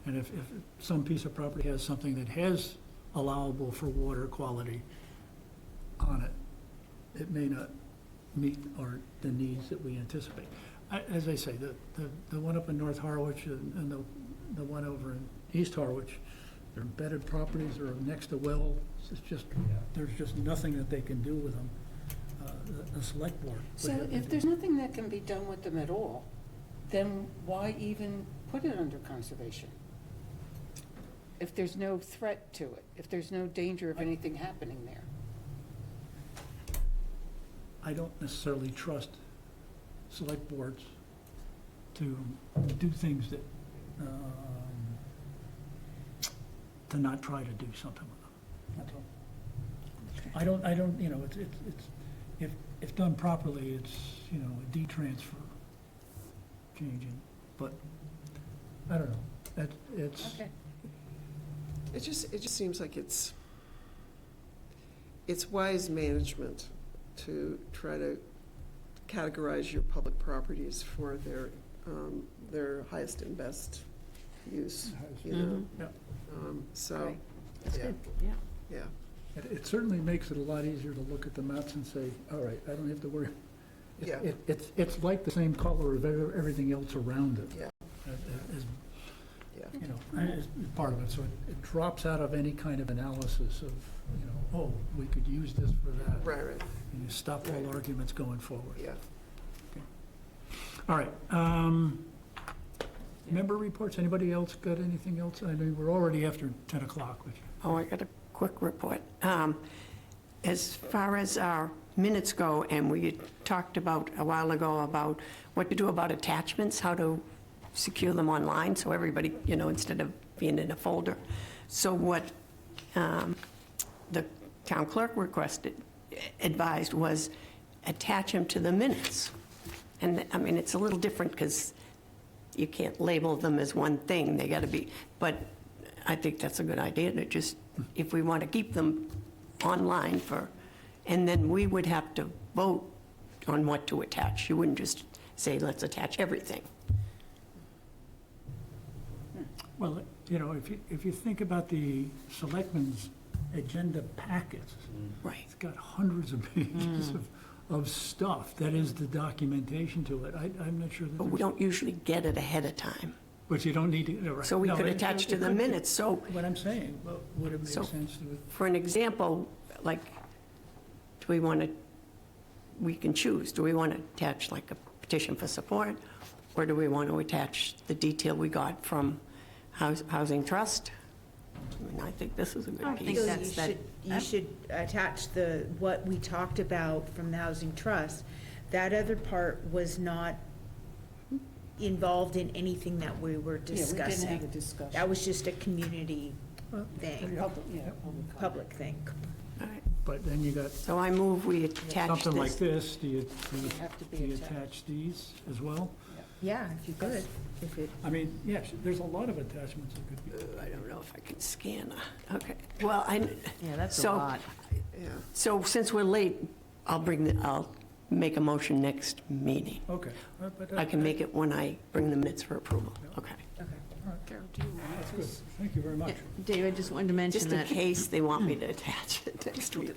And if some piece of property has something that has allowable for water quality on it, it may not meet the needs that we anticipate. As I say, the one up in North Harwich and the one over in East Harwich, they're embedded properties, they're next to wells, it's just, there's just nothing that they can do with them. The select board. would so have to if do. there's nothing that can be done with them at all, then why even put it under conservation? If there's no threat to it, if there's no danger of anything happening there. I don't necessarily trust select boards to do things that, to not try to do something with them, that's all. I don't, you know, if done properly, it's, you know, a D-transfer changing, but, I don't know, it's, Okay. It just seems like it's wise management to try to categorize your public properties for their highest and best use, you know? Yeah. So, Right. That's yeah, good, yeah. yeah. It certainly makes it a lot easier to look at the maps and say, all right, I don't have to worry. Yeah. It's like the same color of everything else around it. Yeah. As, Yeah. you know, as part of it, so it drops out of any kind of analysis of, you know, oh, we could use this for that. Right, right, And you stop all Right. arguments going forward. yeah. All right, member reports, anybody else got anything else? I mean, we're already after 10 o'clock, which, Oh, I got a quick report. As far as our minutes go, and we had talked about a while ago about what to do about attachments, how to secure them online, so everybody, you know, instead of being in a folder. So what the town clerk advised was attach them to the minutes. And, I mean, it's a little different because you can't label them as one thing, they got to be, but I think that's a good idea to just, if we want to keep them online and then we would have to vote on what to attach. You wouldn't just say, let's attach everything. well, you know, if you think about the selectmen's agenda packets, Right. it's got hundreds of pages of stuff. That is the documentation to it. I'm not sure that But we there's, don't usually get it ahead of time. but you don't need to, no, right. So we No, could it- attach to it the could be. minutes. So What I'm saying, well, would it make So- sense to, for an example, like, do we want to, we can choose, do we want to attach like a petition for support? Or do we want to attach the detail we got from Housing Trust? I mean, I think this is a good think piece. that's that- You should attach what we talked about from the Housing Trust. That other part was not involved in anything that we were Yeah, we didn't have a discussing. discussion. That was just a community thing, Public, yeah, public comment. public thing. All right. but then you got So I move we attach something like this. this, do you Have to do be you attached. attach these as well? Yeah, if you could, if it, I mean, yes, there's a lot of attachments that could be. I don't know if I can scan. Okay. Well, Yeah, that's a So- lot. Yeah. so since we're late, I'll make a motion next meeting. Okay. But I can make it when I bring the minutes for approval. Okay. Carol, do you want That's good. this? Thank you very much. Dave, I just wanted to mention Just in that, case they want me to attach it next week.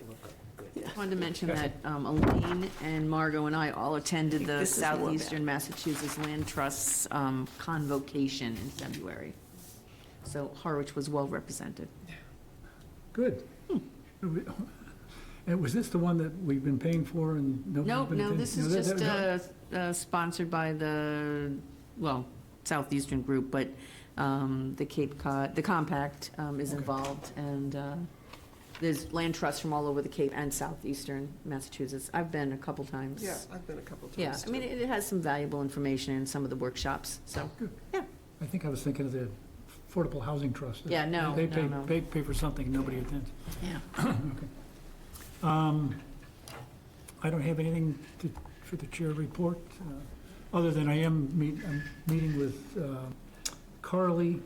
wanted to mention that Elaine and Margot and I all attended think the this is more bad. Southeastern Massachusetts Land Trust's convocation in February. So Harwich was well represented. Good. And was this the one that we've been paying for and nobody's Nope, been no, attending? this is just sponsored by the, well, Southeastern Group, but the Cape Cod, the Compact is involved, and there's land trusts from all over the Cape and Southeastern Massachusetts. I've been a couple times. Yeah, I've been a couple times. Yeah, I mean, too. it has some valuable information in some of the workshops, so, yeah. I think I was thinking of the Affordable Housing Trust. Yeah, no, They no, pay, no. they pay for something and nobody attends. Yeah. Okay. I don't have anything for the chair report, other than I'm meeting with Carly,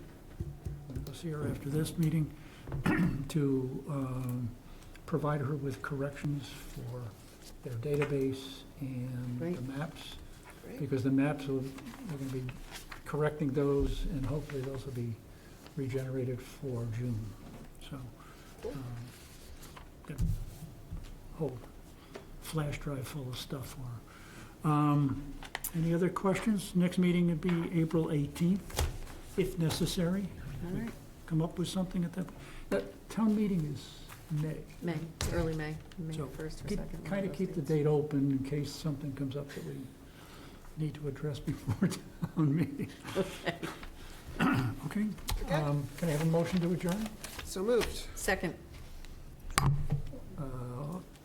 I'll see her after this meeting, to provide her with corrections for their database and Great. the maps. Great. Because the maps, they're going to be correcting those, and hopefully those will be regenerated for June. So, got a whole flash drive full of stuff for her. Any other questions? Next meeting would be April 18th, if necessary. All right, Come up with something at that. That town meeting is May. May, early May, May So 1st or 2nd. one of Kind of those keep the dates. date open in case something comes up that we need to address before town meeting. Okay. Can I have a motion to adjourn? So moved. Second,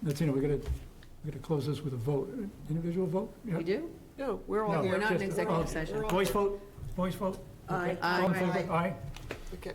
That's, we gotta close this with a vote. Individual vote? Yeah. we do? No, we're all No, here. We're not in just- executive oh, session. Voice vote? Voice vote? Aye. All in favor? Aye. Okay.